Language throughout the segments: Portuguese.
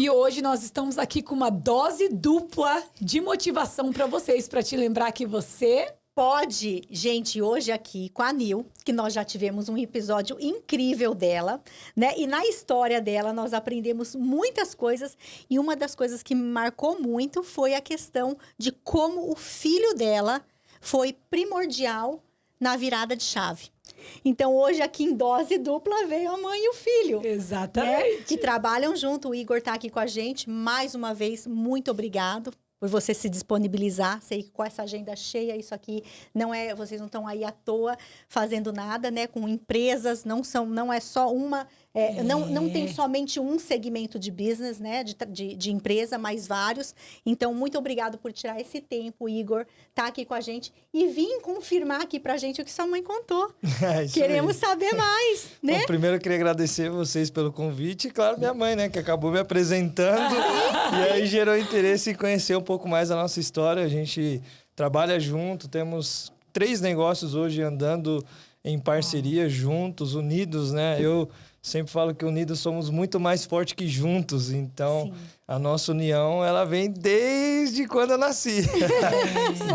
E hoje nós estamos aqui com uma dose dupla de motivação para vocês, para te lembrar que você pode. Gente, hoje aqui com a Nil, que nós já tivemos um episódio incrível dela, né? E na história dela nós aprendemos muitas coisas. E uma das coisas que me marcou muito foi a questão de como o filho dela foi primordial na virada de chave. Então, hoje aqui em dose dupla veio a mãe e o filho. Exatamente. Né? Que trabalham junto. O Igor está aqui com a gente. Mais uma vez, muito obrigado por você se disponibilizar. Sei que com essa agenda cheia, isso aqui não é... Vocês não estão aí à toa fazendo nada, né? Com empresas, não é só uma... Não tem somente um segmento de business, né? De empresa, mas vários. Então, muito obrigado por tirar esse tempo, Igor, tá aqui com a gente. E vim confirmar aqui pra gente o que sua mãe contou. Queremos saber mais, né? Bom, primeiro eu queria agradecer vocês pelo convite. E, claro, minha mãe, né? Que acabou me apresentando. E aí gerou interesse em conhecer um pouco mais a nossa história. A gente trabalha junto, temos 3 negócios hoje andando em parceria, juntos, unidos, né? Eu sempre falo que unidos somos muito mais fortes que juntos. Então, sim, a nossa união, ela vem desde quando eu nasci.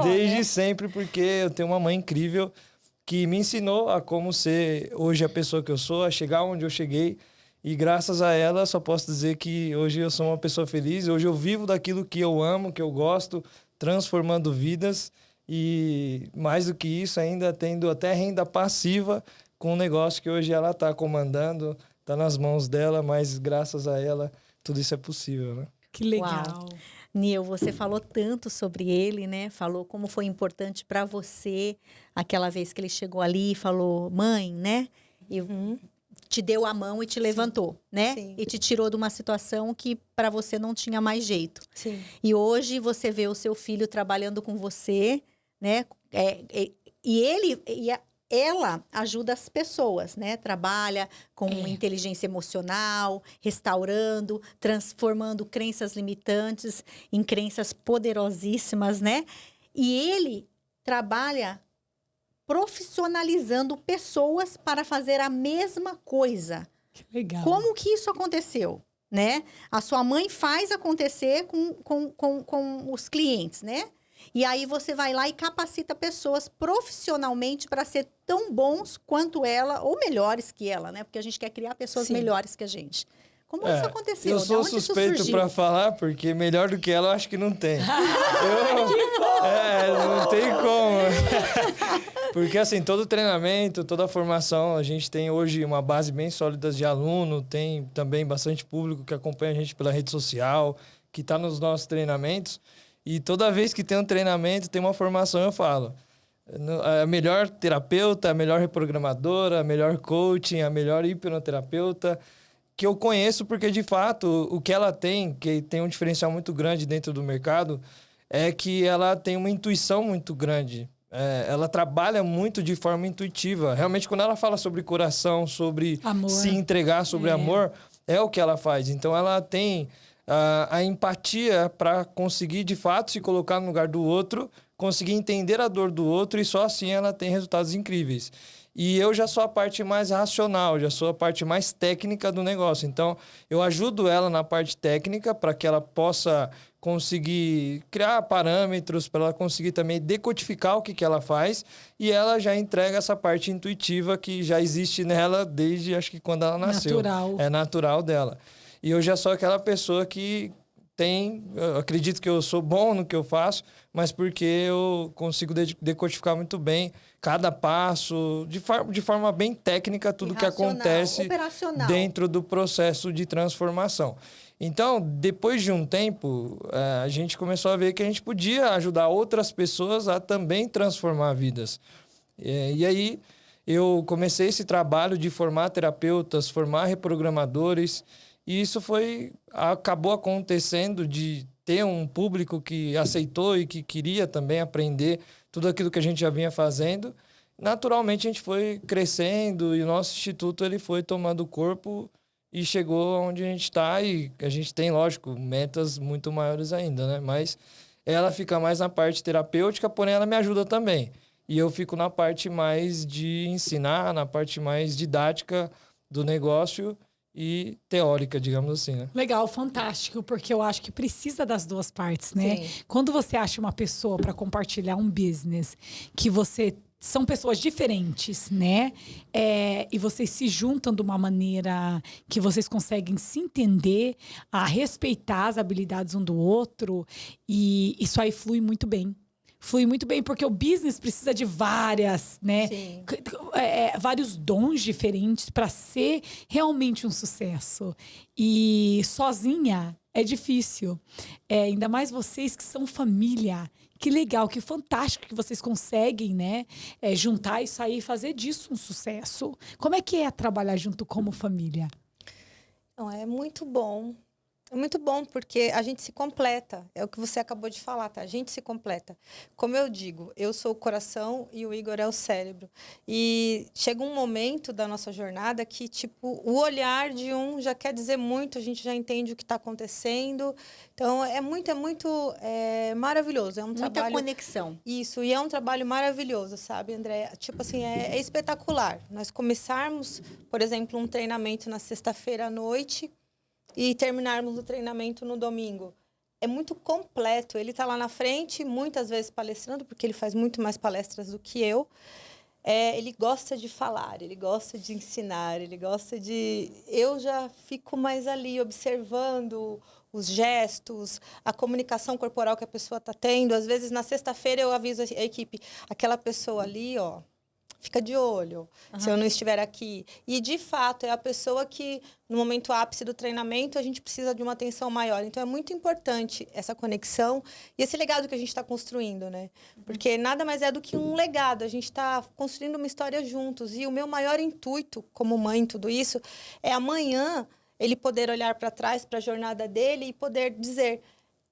Desde sempre, porque eu tenho uma mãe incrível que me ensinou a como ser hoje a pessoa que eu sou, a chegar onde eu cheguei. E graças a ela, só posso dizer que hoje eu sou uma pessoa feliz. Hoje eu vivo daquilo que eu amo, que eu gosto, transformando vidas. E mais do que isso, ainda tendo até renda passiva com um negócio que hoje ela está comandando, está nas mãos dela, mas graças a ela tudo isso é possível, né? Que legal. Uau. Nil, você falou tanto sobre ele, né? Falou como foi importante para você aquela vez que ele chegou ali e falou, mãe, né? E te deu a mão e te levantou, né? Sim. E te tirou de uma situação que para você não tinha mais jeito. Sim. E hoje você vê o seu filho trabalhando com você, né? Ela ajuda as pessoas, né? Trabalha com inteligência emocional, restaurando, transformando crenças limitantes em crenças poderosíssimas, né? E ele trabalha profissionalizando pessoas para fazer a mesma coisa. Que legal. Como que isso aconteceu, né? A sua mãe faz acontecer com os clientes, né? E aí você vai lá e capacita pessoas profissionalmente para ser tão bons quanto ela, ou melhores que ela, né? Porque a gente quer criar pessoas melhores que a gente. Como isso aconteceu? Eu sou suspeito para falar, porque melhor do que ela eu acho que não tem. Que bom! Não tem como. Porque assim, todo treinamento, toda formação, a gente tem hoje uma base bem sólida de aluno, tem também bastante público que acompanha a gente pela rede social, que está nos nossos treinamentos. E toda vez que tem um treinamento, tem uma formação, eu falo. A melhor terapeuta, a melhor reprogramadora, a melhor coaching, a melhor hipnoterapeuta, que eu conheço porque, de fato, o que ela tem, que tem um diferencial muito grande dentro do mercado, é que ela tem uma intuição muito grande. Ela trabalha muito de forma intuitiva. Realmente, quando ela fala sobre coração, sobre amor, se entregar, sobre amor, é o que ela faz. Então, ela tem a empatia para conseguir, de fato, se colocar no lugar do outro, conseguir entender a dor do outro, e só assim ela tem resultados incríveis. E eu já sou a parte mais racional, já sou a parte mais técnica do negócio. Então, eu ajudo ela na parte técnica para que ela possa conseguir criar parâmetros, para ela conseguir também decodificar o que ela faz. E ela já entrega essa parte intuitiva que já existe nela desde, acho que quando ela nasceu. Natural. É natural dela. E eu já sou aquela pessoa que eu acredito que eu sou bom no que eu faço, mas porque eu consigo decodificar muito bem cada passo, de forma bem técnica, tudo que acontece dentro do processo de transformação. Então, depois de um tempo, a gente começou a ver que a gente podia ajudar outras pessoas a também transformar vidas. E aí, eu comecei esse trabalho de formar terapeutas, formar reprogramadores. E isso acabou acontecendo de ter um público que aceitou e que queria também aprender tudo aquilo que a gente já vinha fazendo. Naturalmente, a gente foi crescendo e o nosso instituto ele foi tomando corpo e chegou onde a gente está. E a gente tem, lógico, metas muito maiores ainda, né? Mas ela fica mais na parte terapêutica, porém ela me ajuda também. E eu fico na parte mais de ensinar, na parte mais didática do negócio. e teórica, digamos assim, né? Legal, fantástico, porque eu acho que precisa das duas partes, né? Sim. Quando você acha uma pessoa para compartilhar um business que você são pessoas diferentes, né? E vocês se juntam de uma maneira que vocês conseguem se entender, a respeitar as habilidades um do outro, e isso aí flui muito bem. Flui muito bem, porque o business precisa de várias, né? Sim. Vários dons diferentes para ser realmente um sucesso. E sozinha é difícil. Ainda mais vocês que são família. Que legal, que fantástico que vocês conseguem, né? Juntar isso aí e fazer disso um sucesso. Como é que é trabalhar junto como família? Não, é muito bom. É muito bom porque a gente se completa. É o que você acabou de falar, tá? A gente se completa. Como eu digo, eu sou o coração e o Igor é o cérebro. E chega um momento da nossa jornada que, tipo, o olhar de um já quer dizer muito, a gente já entende o que está acontecendo. Então, é muito maravilhoso. É um Muita trabalho... conexão. Isso, e é um trabalho maravilhoso, sabe, André? Tipo assim, é espetacular. Nós começarmos, por exemplo, um treinamento na sexta-feira à noite e terminarmos o treinamento no domingo. É muito completo. Ele está lá na frente, muitas vezes palestrando, porque ele faz muito mais palestras do que eu. Ele gosta de falar, ele gosta de ensinar, ele gosta de... Eu já fico mais ali observando os gestos, a comunicação corporal que a pessoa está tendo. Às vezes, na sexta-feira, eu aviso a equipe, aquela pessoa ali, ó, fica de olho, se eu não estiver aqui. E, de fato, é a pessoa que, no momento ápice do treinamento, a gente precisa de uma atenção maior. Então, é muito importante essa conexão e esse legado que a gente está construindo, né? Porque nada mais é do que um legado. A gente está construindo uma história juntos. E o meu maior intuito, como mãe em tudo isso, é amanhã ele poder olhar para trás, para a jornada dele e poder dizer: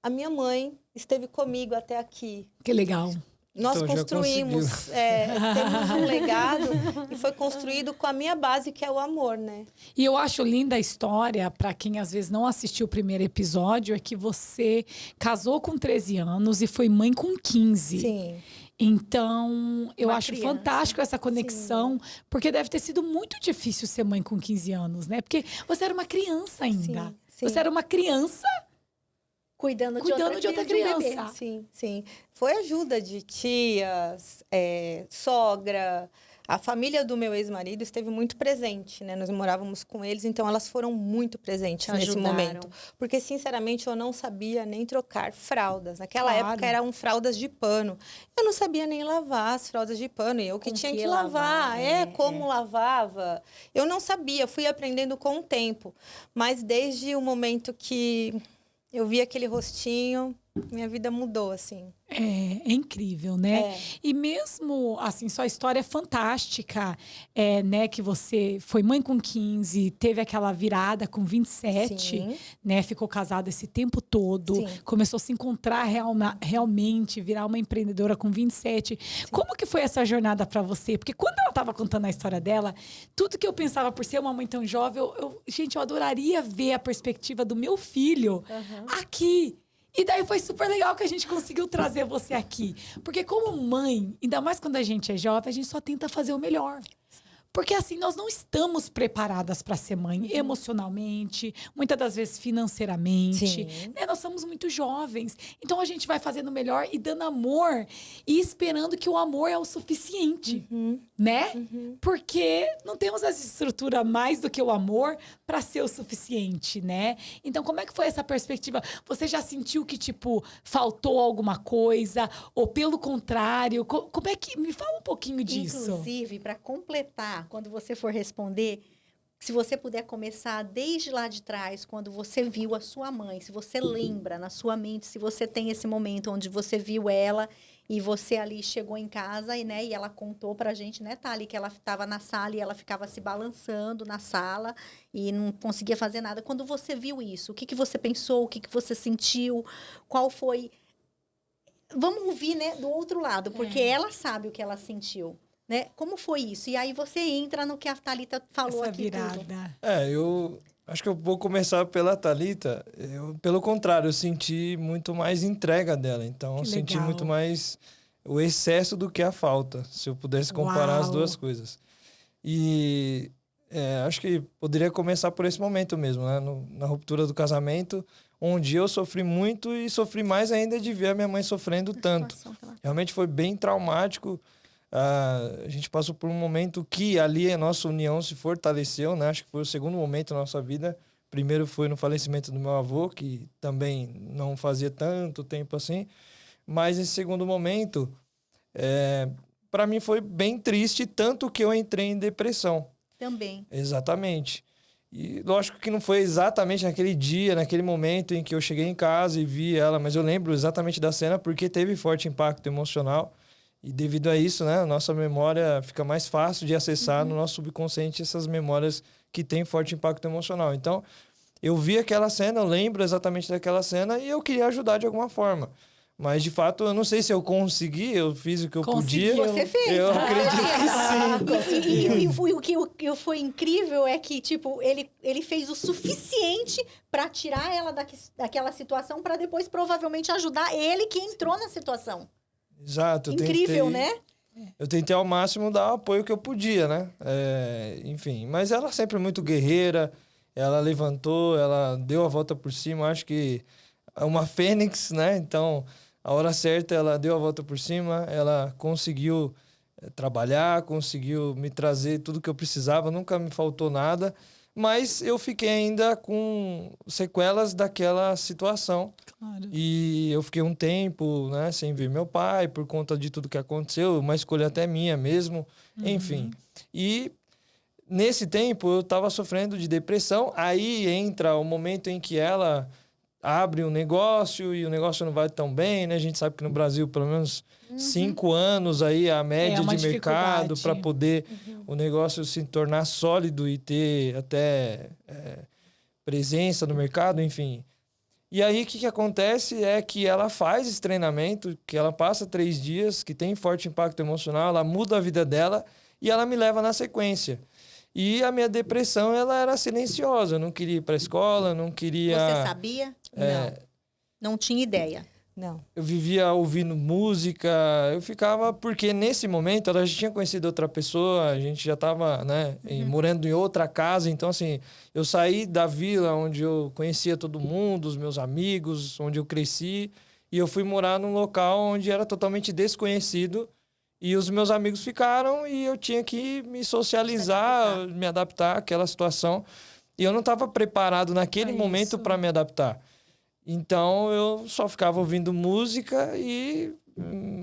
a minha mãe esteve comigo até aqui. Que legal. Nós Então, já construímos, temos um legado e foi construído com a minha base, que é o amor, né? E eu acho linda a história, para quem às vezes não assistiu o primeiro episódio, é que você casou com 13 anos e foi mãe com 15. Sim. Então, eu Uma acho criança. fantástico essa conexão, porque deve ter sido muito difícil ser mãe com 15 anos, né? Porque você era uma criança ainda. Sim, sim. Você era uma criança Cuidando de outra de um bebê. criança. Sim, sim. Foi ajuda de tias, sogra. A família do meu ex-marido esteve muito presente, né? Nós morávamos com eles, então elas foram muito presentes nesse Ajudaram. momento. Porque, sinceramente, eu não sabia nem trocar fraldas. Naquela Claro. época eram fraldas de pano. Eu não sabia nem lavar as fraldas de pano. E eu que Com tinha que que lavar. lavar, Como lavava. Eu não sabia, fui aprendendo com o tempo. Mas desde o momento que eu vi aquele rostinho, minha vida mudou, assim. É incrível, né? E mesmo, assim, sua história é fantástica, né? Que você foi mãe com 15, teve aquela virada com 27, Sim. né? Ficou casada esse tempo todo, Sim. começou a se encontrar realmente, virar uma empreendedora com 27. Como que foi essa jornada para você? Porque quando ela estava contando a história dela, tudo que eu pensava por ser uma mãe tão jovem, gente, eu adoraria ver a perspectiva do meu filho aqui. E daí foi super legal que a gente conseguiu trazer você aqui. Porque como mãe, ainda mais quando a gente é jovem, a gente só tenta fazer o melhor. Porque assim, nós não estamos preparadas para ser mãe emocionalmente, muitas das vezes financeiramente. Sim. Né? Nós somos muito jovens. Então a gente vai fazendo o melhor e dando amor e esperando que o amor é o suficiente. Né? Porque não temos essa estrutura mais do que o amor para ser o suficiente, né? Então, como é que foi essa perspectiva? Você já sentiu que, tipo, faltou alguma coisa? Ou pelo contrário? Como é que... Me fala um pouquinho disso. Inclusive, para completar, quando você for responder, se você puder começar desde lá de trás, quando você viu a sua mãe, se você lembra na sua mente, se você tem esse momento onde você viu ela e você ali chegou em casa e ela contou pra gente, né, Thali, que ela estava na sala e ela ficava se balançando na sala e não conseguia fazer nada. Quando você viu isso, o que que você pensou, o que que você sentiu, qual foi... Vamos ouvir, né, do outro lado, porque ela sabe o que ela sentiu. Né? Como foi isso? E aí você entra no que a Thalita falou Essa aqui virada. tudo. Eu acho que eu vou começar pela Thalita. Pelo contrário, eu senti muito mais entrega dela. Então, eu Que senti legal. muito mais o excesso do que a falta, se eu pudesse comparar as Uau. duas coisas. E acho que poderia começar por esse momento mesmo, né? Na ruptura do casamento, onde eu sofri muito e sofri mais ainda de ver a minha mãe sofrendo tanto. Realmente foi bem traumático. A gente passou por um momento que ali a nossa união se fortaleceu, né? Acho que foi o segundo momento da nossa vida. Primeiro foi no falecimento do meu avô, que também não fazia tanto tempo assim. Mas esse segundo momento, para mim foi bem triste, tanto que eu entrei em depressão. Também. Exatamente. E lógico que não foi exatamente naquele dia, naquele momento em que eu cheguei em casa e vi ela, mas eu lembro exatamente da cena porque teve forte impacto emocional. E devido a isso, né, a nossa memória fica mais fácil de acessar no nosso subconsciente essas memórias que têm forte impacto emocional. Então, eu vi aquela cena, eu lembro exatamente daquela cena e eu queria ajudar de alguma forma. Mas, de fato, eu não sei se eu consegui, eu fiz o que eu podia. Você fez. Eu acredito que sim. O que foi incrível é que, tipo, ele fez o suficiente para tirar ela daquela situação para depois provavelmente ajudar ele que entrou na situação. Exato. Incrível, né? Eu tentei ao máximo dar o apoio que eu podia, né? Enfim, mas ela sempre muito guerreira, ela levantou, ela deu a volta por cima, acho que é uma fênix, né? Então, a hora certa ela deu a volta por cima, ela conseguiu trabalhar, conseguiu me trazer tudo que eu precisava, nunca me faltou nada, mas eu fiquei ainda com sequelas daquela situação. Claro. E eu fiquei um tempo, né, sem ver meu pai por conta de tudo que aconteceu, uma escolha até minha mesmo, enfim. E nesse tempo eu estava sofrendo de depressão, aí entra o momento em que ela abre um negócio e o negócio não vai tão bem, né? A gente sabe que no Brasil, pelo menos 5 anos aí a média de mercado para poder o negócio se tornar sólido e ter até presença no mercado, enfim. E aí o que acontece é que ela faz esse treinamento, que ela passa 3 dias, que tem forte impacto emocional, ela muda a vida dela e ela me leva na sequência. E a minha depressão, ela era silenciosa. Eu não queria ir para a escola, não queria... Você sabia? Não tinha ideia. Não. Eu vivia ouvindo música, eu ficava... Porque nesse momento, ela já tinha conhecido outra pessoa, a gente já estava, né, morando em outra casa. Então, assim, eu saí da vila onde eu conhecia todo mundo, os meus amigos, onde eu cresci, e eu fui morar num local onde era totalmente desconhecido. E os meus amigos ficaram e eu tinha que me socializar, me adaptar àquela situação. E eu não estava preparado naquele momento para me adaptar. Então, eu só ficava ouvindo música e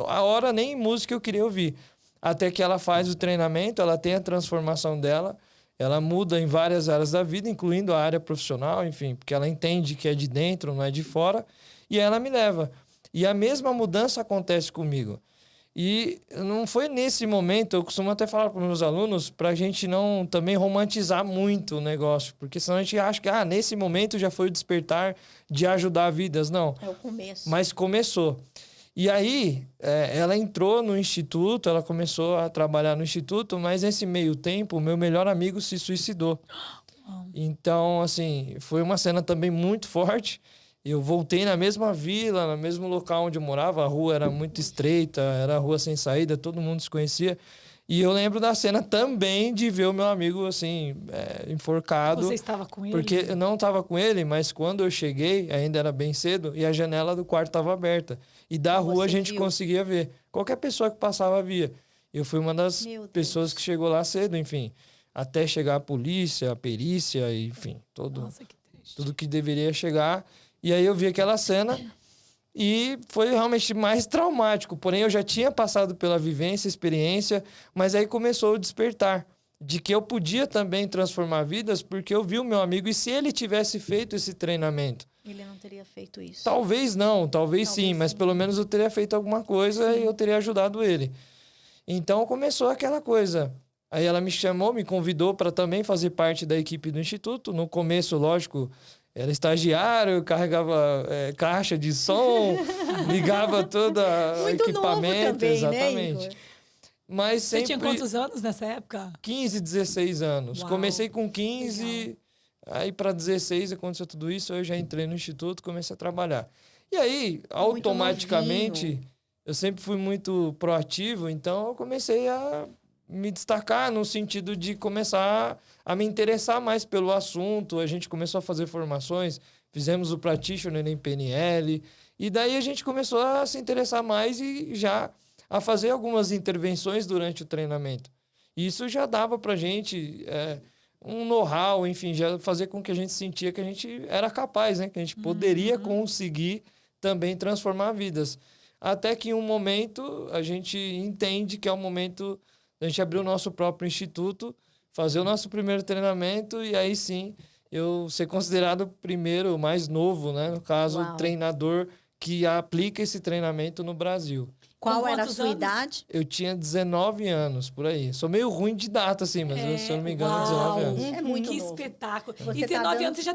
a hora nem música eu queria ouvir. Até que ela faz o treinamento, ela tem a transformação dela, ela muda em várias áreas da vida, incluindo a área profissional, enfim, porque ela entende que é de dentro, não é de fora, e ela me leva. E a mesma mudança acontece comigo. E não foi nesse momento, eu costumo até falar para os meus alunos, para a gente não também romantizar muito o negócio, porque senão a gente acha que nesse momento já foi o despertar de ajudar vidas. Não. É o começo. Mas começou. E aí, ela entrou no instituto, ela começou a trabalhar no instituto, mas nesse meio tempo, o meu melhor amigo se suicidou. Então, assim, foi uma cena também muito forte. Eu voltei na mesma vila, no mesmo local onde eu morava, a rua era muito estreita, era a rua sem saída, todo mundo se conhecia. E eu lembro da cena também de ver o meu amigo, assim, enforcado. Você estava com ele? Porque eu não estava com ele, mas quando eu cheguei, ainda era bem cedo, e a janela do quarto estava aberta. E da rua a gente conseguia ver. Qualquer pessoa que passava via. Eu fui uma das pessoas que chegou lá cedo, enfim. Até chegar a polícia, a perícia, enfim, Nossa, que triste. tudo que deveria chegar. E aí eu vi aquela cena e foi realmente mais traumático. Porém, eu já tinha passado pela vivência, experiência, mas aí começou o despertar de que eu podia também transformar vidas, porque eu vi o meu amigo e se ele tivesse feito esse treinamento... Ele não teria feito isso. Talvez não, talvez sim, mas pelo menos eu teria feito alguma coisa e eu teria ajudado ele. Então começou aquela coisa. Aí ela me chamou, me convidou para também fazer parte da equipe do Instituto. No começo, lógico... Era estagiário, carregava caixa de som, ligava todo o equipamento. Também, exatamente. Né, mas sempre... Você tinha quantos anos nessa época? 15, 16 anos. Uau. Comecei com 15, Legal. aí para 16 aconteceu tudo isso, eu já entrei no instituto, comecei a trabalhar. E aí, automaticamente, eu sempre fui muito proativo, então eu comecei a me destacar no sentido de começar a me interessar mais pelo assunto. A gente começou a fazer formações, fizemos o Practitioner em PNL, e daí a gente começou a se interessar mais e já a fazer algumas intervenções durante o treinamento. Isso já dava pra gente um know-how, enfim, já fazer com que a gente sentia que a gente era capaz, né? Que a gente poderia conseguir também transformar vidas. Até que em um momento a gente entende que é o momento da gente abrir o nosso próprio instituto, fazer o nosso primeiro treinamento e aí sim eu ser considerado o primeiro, mais novo, né? No caso, Uau. treinador que aplica esse treinamento no Brasil. Qual Com era a quantos sua anos? idade? Eu tinha 19 anos, por aí. Sou meio ruim de data, assim, mas se eu não me engano, uau. 19 anos. É muito Que novo. espetáculo. Você E tá 19 dando- anos você já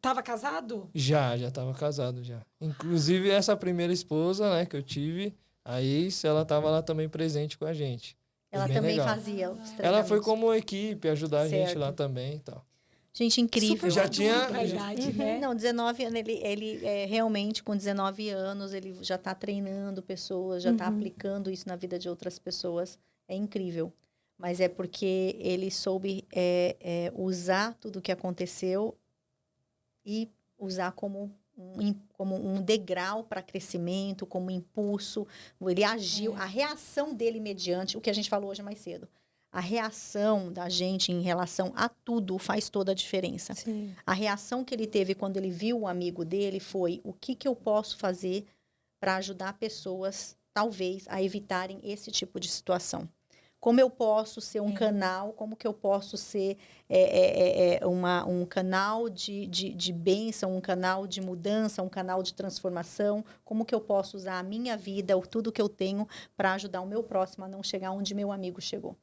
tava casado? Já estava casado já. Inclusive, essa primeira esposa, né, que eu tive, a ex, ela estava lá também presente com a gente. Foi Ela bem também legal. fazia os Ela foi treinamentos. como equipe, ajudar a gente Certo. lá também e tal. Gente, incrível. Super Já maduro tinha- pra idade, né? Não, 19 anos, ele realmente, com 19 anos, ele já está treinando pessoas, já está aplicando isso na vida de outras pessoas. É incrível. Mas é porque ele soube usar tudo o que aconteceu e usar como um degrau para crescimento, como impulso. Ele agiu, a reação dele mediante o que a gente falou hoje mais cedo. A reação da gente em relação a tudo faz toda a diferença. Sim. A reação que ele teve quando ele viu o amigo dele foi: o que eu posso fazer para ajudar pessoas, talvez, a evitarem esse tipo de situação? Como eu posso ser um canal? Como que eu posso ser um canal de bênção, um canal de mudança, um canal de transformação? Como que eu posso usar a minha vida, tudo que eu tenho, para ajudar o meu próximo a não chegar onde meu amigo chegou?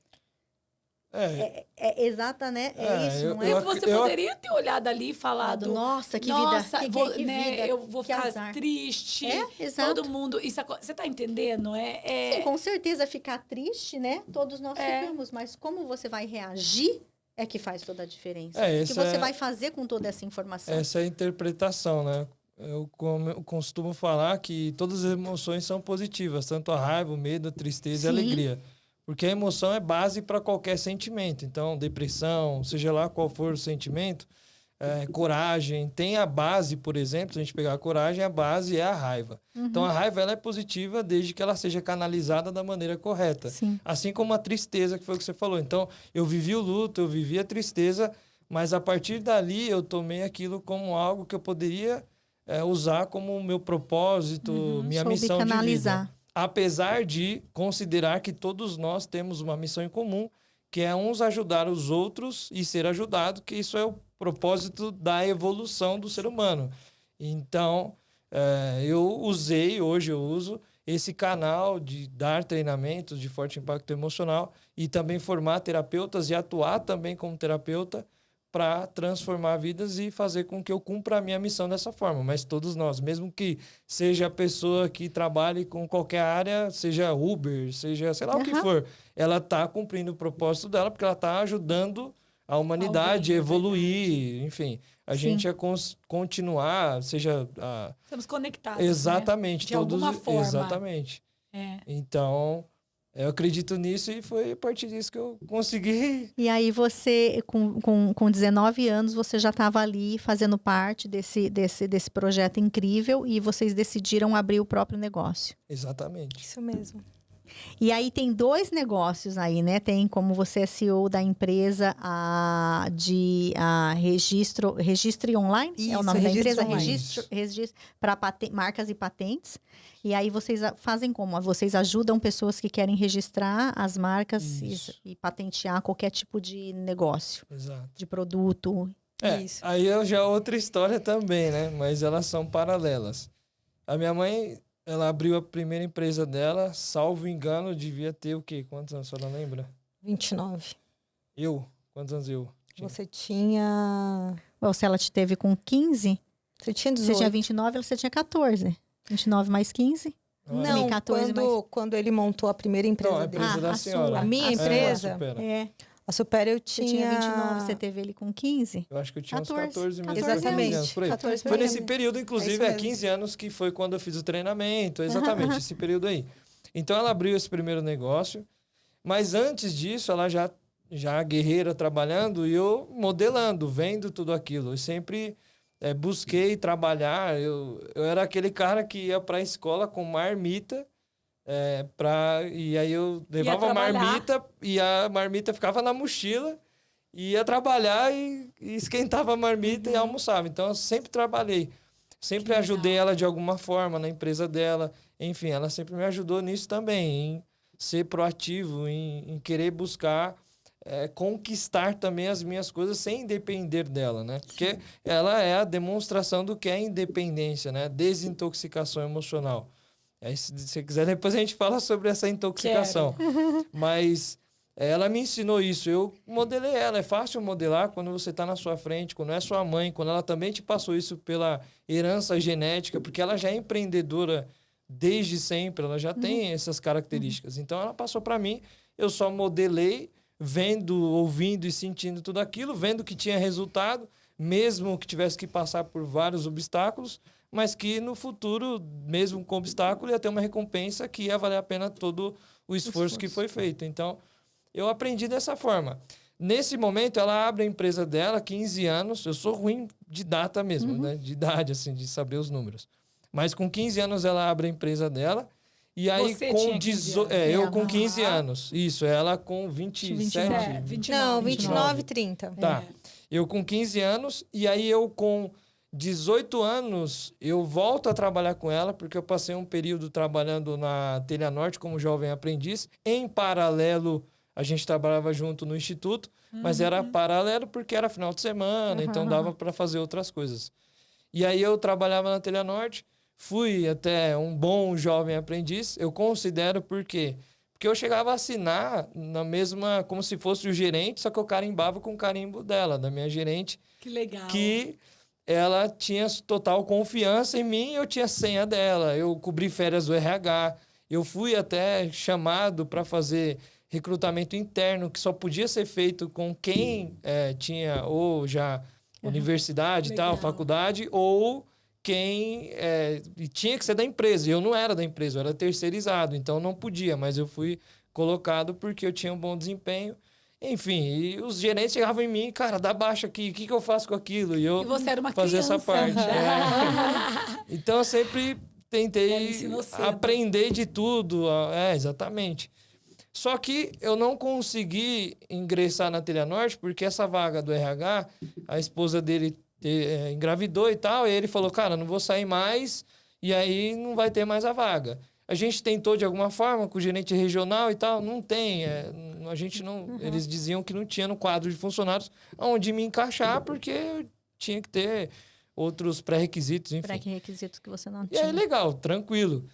É exata, né? É isso, não é? E você poderia ter olhado ali e falado, Nossa, que nossa, vida, que né, vida, eu vou que ficar azar. triste. Exato. Todo mundo, você tá entendendo? Sim, com certeza ficar triste, né? Todos nós É. ficamos, mas como você vai reagir é que faz toda a diferença. É, O que essa você é- vai fazer com toda essa informação? Essa é a interpretação, né? Eu costumo falar que todas as emoções são positivas, tanto a raiva, o medo, a tristeza e a Sim. alegria. Porque a emoção é base para qualquer sentimento. Então, depressão, seja lá qual for o sentimento, coragem, tem a base, por exemplo, se a gente pegar a coragem, a base é a raiva. Então, a raiva ela é positiva desde que ela seja canalizada da maneira correta. Sim. Assim como a tristeza, que foi o que você falou. Então, eu vivi o luto, eu vivi a tristeza, mas a partir dali eu tomei aquilo como algo que eu poderia usar como meu propósito, minha Soube missão canalizar. de vida. Apesar de considerar que todos nós temos uma missão em comum, que é uns ajudar os outros e ser ajudado, que isso é o propósito da evolução do ser humano. Então, hoje eu uso esse canal de dar treinamentos de forte impacto emocional e também formar terapeutas e atuar também como terapeuta para transformar vidas e fazer com que eu cumpra a minha missão dessa forma. Mas todos nós, mesmo que seja a pessoa que trabalhe com qualquer área, seja Uber, seja sei lá o que for, ela está cumprindo o propósito dela porque ela está ajudando a humanidade a Alguém, evoluir, enfim. A gente é continuar, seja... Estamos conectados, Exatamente. né? De alguma forma. Exatamente. Então... eu acredito nisso e foi a partir disso que eu consegui. E aí você, com 19 anos, você já estava ali fazendo parte desse projeto incrível e vocês decidiram abrir o próprio negócio. Exatamente. Isso mesmo. E aí tem 2 negócios aí, né? Tem como você é CEO da empresa de Registre Online, é o Isso, nome da Registre empresa? Online. Registro para marcas e patentes. E aí vocês fazem como? Vocês ajudam pessoas que querem registrar as marcas e patentear qualquer tipo de negócio, Exato. de produto. Isso. Aí já é outra história também, né? Mas elas são paralelas. A minha mãe, ela abriu a primeira empresa dela, salvo engano, devia ter o quê? Quantos anos? A senhora lembra? 29. Eu? Quantos anos eu tinha? Você tinha... Ou se ela te teve com 15, Você tinha você 18. tinha 29, você tinha 14. 29 mais 15? Não, 14 quando ele montou a primeira empresa Não, a dele. empresa da a senhora. sua. A minha A empresa? Supera. É. A Supera eu Você tinha 29, você teve ele com 15? Eu acho que eu tinha uns 14, 14 mesmo. 14 pra 15 anos, Exatamente. por aí. 14 Foi por aí. nesse período, inclusive, isso mesmo. 15 anos, que foi quando eu fiz o treinamento. Exatamente, esse período aí. Então, ela abriu esse primeiro negócio. Mas antes disso, ela já guerreira trabalhando e eu modelando, vendo tudo aquilo. Eu sempre busquei trabalhar. Eu era aquele cara que ia para a escola com marmita, e aí eu levava a marmita e a marmita ficava na mochila, ia trabalhar e esquentava a marmita e almoçava. Então, eu sempre trabalhei. Sempre ajudei ela de alguma forma na empresa dela. Enfim, ela sempre me ajudou nisso também, em ser proativo, em querer buscar conquistar também as minhas coisas sem depender dela, né? Porque ela é a demonstração do que é independência, né? Desintoxicação emocional. Aí, se você quiser, depois a gente fala sobre essa intoxicação. Mas ela me ensinou isso. Eu modelei ela. É fácil modelar quando você está na sua frente, quando é sua mãe, quando ela também te passou isso pela herança genética, porque ela já é empreendedora desde sempre, ela já tem essas características. Então, ela passou para mim, eu só modelei, vendo, ouvindo e sentindo tudo aquilo, vendo que tinha resultado, mesmo que tivesse que passar por vários obstáculos, mas que no futuro, mesmo com obstáculo, ia ter uma recompensa que ia valer a pena todo o esforço que foi feito. Então, eu aprendi dessa forma. Nesse momento, ela abre a empresa dela, 15 anos. Eu sou ruim de data mesmo, né? De idade, assim, de saber os números. Mas com 15 anos, ela abre a empresa dela. E aí, Você tinha 15 anos. eu com 15 anos. Isso, ela com 27. 29, Não, 29, 30. Tá. Eu com 15 anos. E aí, eu com 18 anos, eu volto a trabalhar com ela, porque eu passei um período trabalhando na Telha Norte como jovem aprendiz. Em paralelo, a gente trabalhava junto no instituto, mas era paralelo porque era final de semana, então dava para fazer outras coisas. E aí eu trabalhava na Telha Norte, fui até um bom jovem aprendiz, eu considero por quê? Porque eu chegava a assinar na mesma, como se fosse o gerente, só que eu carimbava com o carimbo dela, da minha gerente. Que legal. Que ela tinha total confiança em mim, eu tinha senha dela, eu cobri férias do RH, eu fui até chamado para fazer recrutamento interno, que só podia ser feito com quem tinha ou já universidade e tal, faculdade, ou quem tinha que ser da empresa. E eu não era da empresa, eu era terceirizado, então não podia, mas eu fui colocado porque eu tinha um bom desempenho. Enfim, e os gerentes chegavam em mim, cara, dá baixa aqui, o que eu faço com aquilo? E eu você era uma fazia criança. essa parte. Então, eu sempre tentei aprender de tudo. Exatamente. Só que eu não consegui ingressar na Telha Norte, porque essa vaga do RH, a esposa dele engravidou e tal, e ele falou, cara, não vou sair mais, e aí não vai ter mais a vaga. A gente tentou de alguma forma com o gerente regional e tal, não tem, a gente não... Eles diziam que não tinha no quadro de funcionários onde me encaixar, porque eu tinha que ter outros pré-requisitos, enfim. Pré-requisitos que você não E tinha. aí, legal, tranquilo.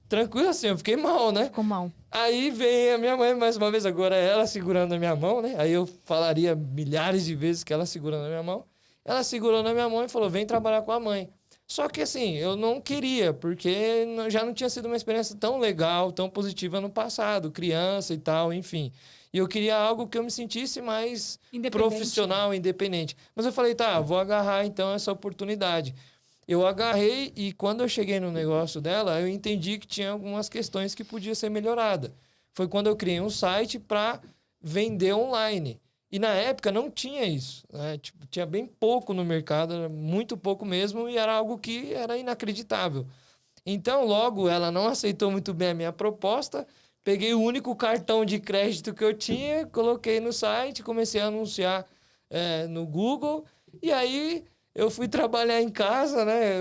Tranquilo assim, eu fiquei mal, né? Ficou mal. Aí vem a minha mãe, mais uma vez, agora ela segurando a minha mão, né? Aí eu falaria milhares de vezes que ela segurando a minha mão. Ela segurou na minha mão e falou, vem trabalhar com a mãe. Só que assim, eu não queria, porque já não tinha sido uma experiência tão legal, tão positiva no passado, criança e tal, enfim. E eu queria algo que eu me sentisse mais profissional, independente. Mas eu falei, tá, vou agarrar então essa oportunidade. Eu agarrei e quando eu cheguei no negócio dela, eu entendi que tinha algumas questões que podia ser melhorada. Foi quando eu criei um site para vender online. E na época não tinha isso, né? Tipo, tinha bem pouco no mercado, era muito pouco mesmo, e era algo que era inacreditável. Então, logo, ela não aceitou muito bem a minha proposta, peguei o único cartão de crédito que eu tinha, coloquei no site, comecei a anunciar no Google, e aí eu fui trabalhar em casa, né?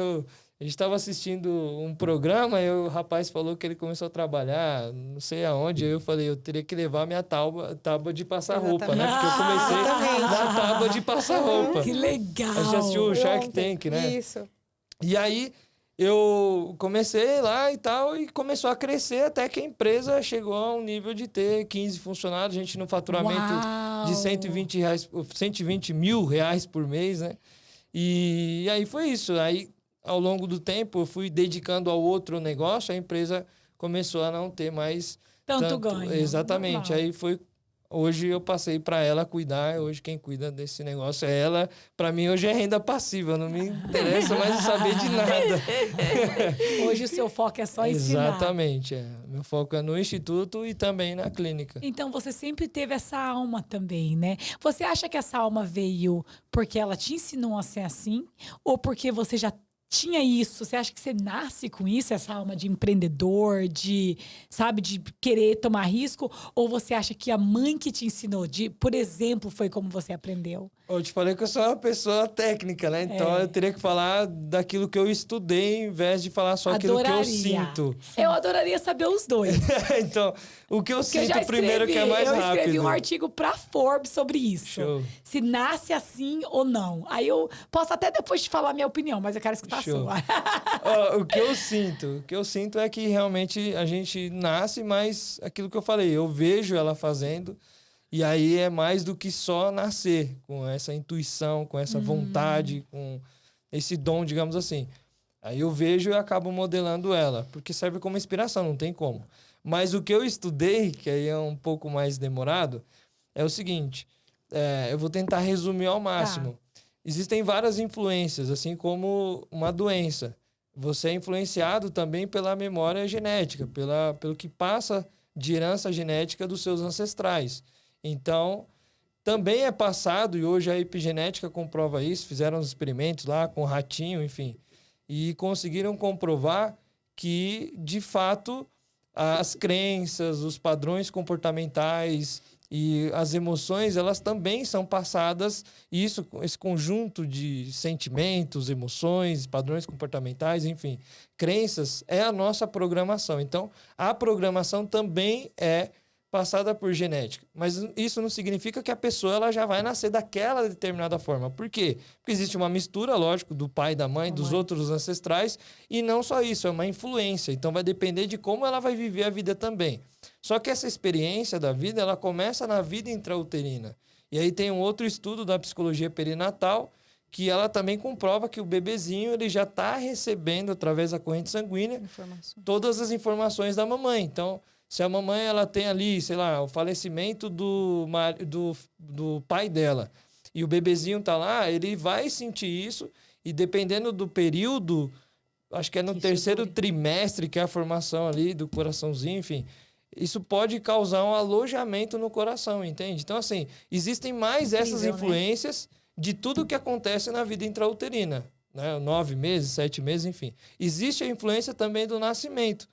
A gente estava assistindo um programa e o rapaz falou que ele começou a trabalhar, não sei aonde. Aí eu falei, eu teria que levar minha tábua de passar roupa, né? Porque eu comecei na tábua de passar roupa. Que legal! A gente assistiu o Shark Tank, né? Isso. E aí eu comecei lá e tal, e começou a crescer até que a empresa chegou a um nível de ter 15 funcionários. A gente no faturamento de R$120 mil por mês, né? E aí foi isso. Aí, ao longo do tempo, eu fui dedicando ao outro negócio, a empresa começou a não ter mais tanto ganho. Exatamente. Normal. Aí foi Hoje eu passei para ela cuidar, hoje quem cuida desse negócio é ela. Para mim hoje é renda passiva, não me interessa mais saber de nada. Hoje o seu foco é só ensinar. Exatamente, meu foco é no instituto e também na clínica. Então você sempre teve essa alma também, né? Você acha que essa alma veio porque ela te ensinou a ser assim? Ou porque você já tinha isso? Você acha que você nasce com isso, essa alma de empreendedor, de, sabe, de querer tomar risco? Ou você acha que a mãe que te ensinou, por exemplo, foi como você aprendeu? Eu te falei que eu sou uma pessoa técnica, né? Então eu teria que falar daquilo que eu estudei, em vez de falar só aquilo que eu sinto. Eu adoraria saber os dois. Então, o que eu Porque sinto primeiro que é mais rápido. Eu escrevi um artigo pra Forbes sobre isso. Show. Se nasce assim ou não. Aí eu posso até depois te falar a minha opinião, mas eu quero escutar Show. a sua. O que eu sinto é que realmente a gente nasce, mas aquilo que eu falei, eu vejo ela fazendo. E aí é mais do que só nascer, com essa intuição, com essa vontade, com esse dom, digamos assim. Aí eu vejo e acabo modelando ela, porque serve como inspiração, não tem como. Mas o que eu estudei, que aí é um pouco mais demorado, é o seguinte, eu vou tentar resumir ao máximo. Tá. Existem várias influências, assim como uma doença. Você é influenciado também pela memória genética, pelo que passa de herança genética dos seus ancestrais. Então, também é passado, e hoje a epigenética comprova isso, fizeram os experimentos lá com ratinho, enfim, e conseguiram comprovar que, de fato, as crenças, os padrões comportamentais e as emoções, elas também são passadas, e isso, esse conjunto de sentimentos, emoções, padrões comportamentais, enfim, crenças, é a nossa programação. Então, a programação também é passada por genética. Mas isso não significa que a pessoa ela já vai nascer daquela determinada forma. Por quê? Porque existe uma mistura, lógico, do pai, da mãe, dos outros ancestrais, e não só isso, é uma influência. Então vai depender de como ela vai viver a vida também. Só que essa experiência da vida, ela começa na vida intrauterina. E aí tem um outro estudo da psicologia perinatal, que ela também comprova que o bebezinho ele já está recebendo, através da corrente sanguínea, todas as informações da mamãe. Então, se a mamãe ela tem ali, sei lá, o falecimento do pai dela e o bebezinho tá lá, ele vai sentir isso e dependendo do período, acho que é no terceiro trimestre que é a formação ali do coraçãozinho, enfim, isso pode causar um alojamento no coração, entende? Então, assim, existem mais essas influências de tudo que acontece na vida intrauterina, né? 9 meses, 7 meses, enfim. Existe a influência também do nascimento.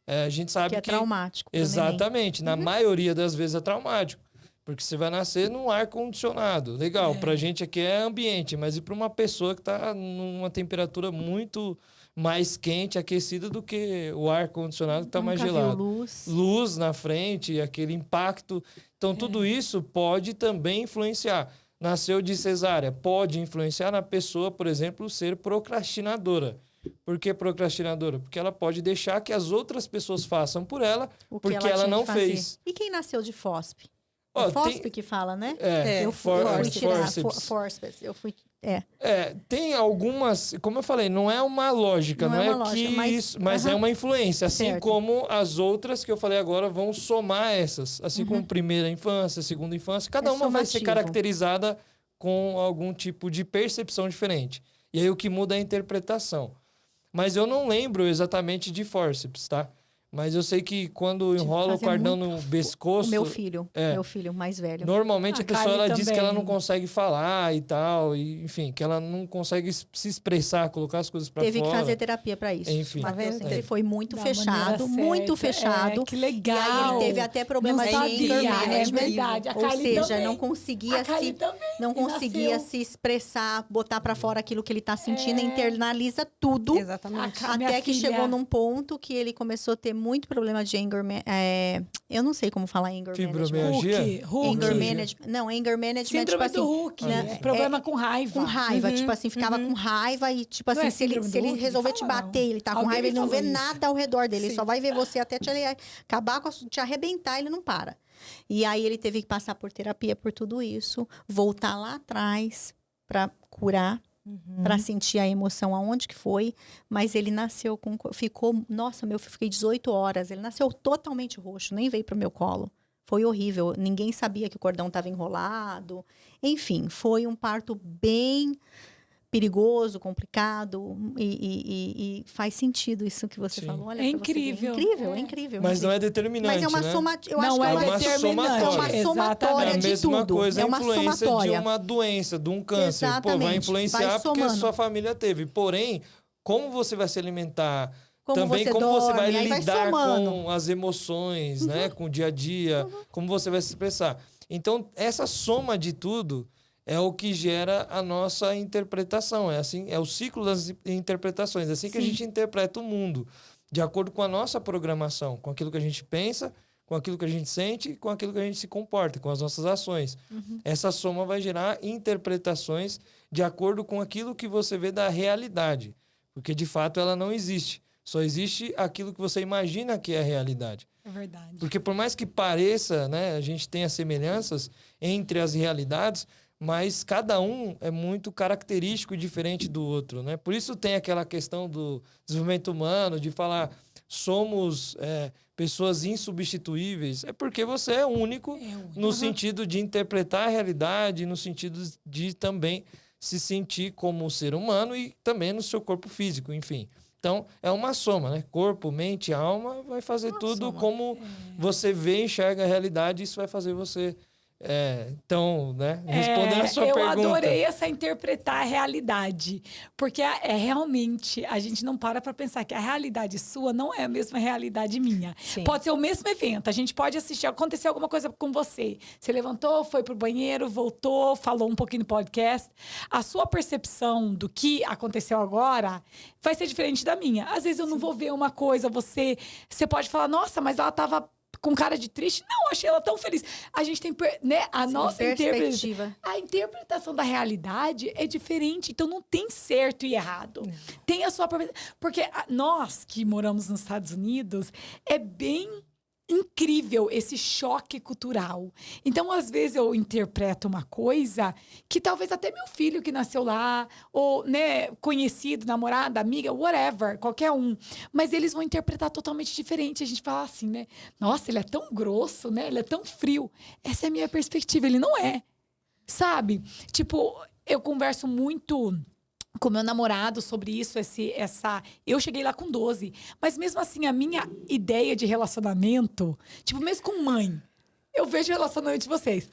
A gente sabe que é traumático. Exatamente. Na maioria das vezes é traumático. Porque você vai nascer num ar-condicionado. Legal, pra gente aqui é ambiente, mas e para uma pessoa que está numa temperatura muito mais quente, aquecida do que o ar-condicionado que está mais gelado. Luz na frente, aquele impacto. Então, tudo isso pode também influenciar. Nasceu de cesárea, pode influenciar na pessoa, por exemplo, ser procrastinadora. Por que procrastinadora? Porque ela pode deixar que as outras pessoas façam por ela, porque ela não fez. E quem nasceu de FOSP? FOSP que fala, né? Eu fui tirar forceps. Tem algumas, como eu falei, não é uma lógica, não é uma lógica, mas é uma influência, assim como as outras que eu falei agora vão somar essas, assim como primeira infância, segunda infância, cada uma vai ser caracterizada com algum tipo de percepção diferente. E aí o que muda é a interpretação. Mas eu não lembro exatamente de fórceps, tá? Mas eu sei que quando enrola o cordão no pescoço... Meu filho mais velho. Normalmente a pessoa ela diz que ela não consegue falar e tal. E, enfim, que ela não consegue se expressar, colocar as coisas pra fora. Teve que fazer terapia pra isso. Enfim. Ele foi muito fechado, muito fechado. Que legal. E aí ele teve até problema de anger management. É verdade. Ou seja, não conseguia se expressar, botar pra fora aquilo que ele tá sentindo, internaliza tudo. Exatamente. Até que chegou num ponto que ele começou a ter muito problema de anger management. Eu não sei como falar anger management. Hulk. Anger management. Não, anger management, síndrome tipo assim, do Hulk. Né? Problema com raiva. Com raiva, tipo assim, ficava com raiva e, tipo assim, se ele resolver te bater, ele tá com raiva, ele não vê nada ao redor dele. Ele só vai ver você até te acabar, te arrebentar, ele não para. E aí ele teve que passar por terapia por tudo isso, voltar lá atrás pra curar. Para sentir a emoção aonde que foi, mas ele nasceu nossa, meu filho, fiquei 18 horas, ele nasceu totalmente roxo, nem veio pro meu colo. Foi horrível. Ninguém sabia que o cordão estava enrolado. Enfim, foi um parto bem perigoso, complicado. E faz sentido isso que você Sim. falou. Olha, É pra você ver. incrível. Incrível, É. é incrível. Mas não é incrível. determinante, Mas é uma né? soma, eu Não acho é que uma determinante. é uma somatória É a de mesma tudo. coisa, É a uma influência somatória. de uma doença, de um câncer. Pô, vai Exatamente. influenciar Vai porque somando. sua família teve. Porém, como você vai se alimentar, Como também você como você vai dorme, aí vai lidar somando. com as emoções, né? Com o dia a dia, como você vai se expressar. Então, essa soma de tudo é o que gera a nossa interpretação. É assim, é o ciclo das interpretações. É assim que a Sim. gente interpreta o mundo, de acordo com a nossa programação, com aquilo que a gente pensa, com aquilo que a gente sente e com aquilo que a gente se comporta, com as nossas ações. Essa soma vai gerar interpretações de acordo com aquilo que você vê da realidade, porque de fato ela não existe. Só existe aquilo que você imagina que é a realidade. É verdade. Porque por mais que pareça, né, a gente tenha semelhanças entre as realidades, mas cada um é muito característico e diferente do outro, né? Por isso tem aquela questão do desenvolvimento humano, de falar somos pessoas insubstituíveis. É porque você é único no sentido de interpretar a realidade, no sentido de também se sentir como ser humano e também no seu corpo físico, enfim. Então, é uma soma, né? Corpo, mente, alma, vai fazer tudo soma. como você vê e enxerga a realidade, isso vai fazer você... então, né? Respondendo a sua eu pergunta. adorei essa interpretar a realidade. Porque realmente, a gente não para pensar que a realidade sua não é a mesma realidade minha. Sim. Pode ser o mesmo evento. A gente pode assistir, acontecer alguma coisa com você. Você levantou, foi pro banheiro, voltou, falou um pouquinho no podcast. A sua percepção do que aconteceu agora vai ser diferente da minha. Às vezes eu não vou ver uma coisa, você pode falar, nossa, mas ela tava com cara de triste. Não, achei ela tão feliz. A gente tem, né, a nossa perspectiva. A interpretação da realidade é diferente. Então, não tem certo e errado. Não. Tem a sua... Porque nós que moramos nos Estados Unidos, é bem incrível esse choque cultural. Então, às vezes, eu interpreto uma coisa que talvez até meu filho que nasceu lá, ou, né, conhecido, namorada, amiga, whatever, qualquer um. Mas eles vão interpretar totalmente diferente. A gente fala assim, né? Nossa, ele é tão grosso, né? Ele é tão frio. Essa é a minha perspectiva. Ele não é. Sabe? Tipo, eu converso muito com meu namorado sobre isso, eu cheguei lá com 12. Mas mesmo assim, a minha ideia de relacionamento, tipo, mesmo com mãe, eu vejo o relacionamento de vocês.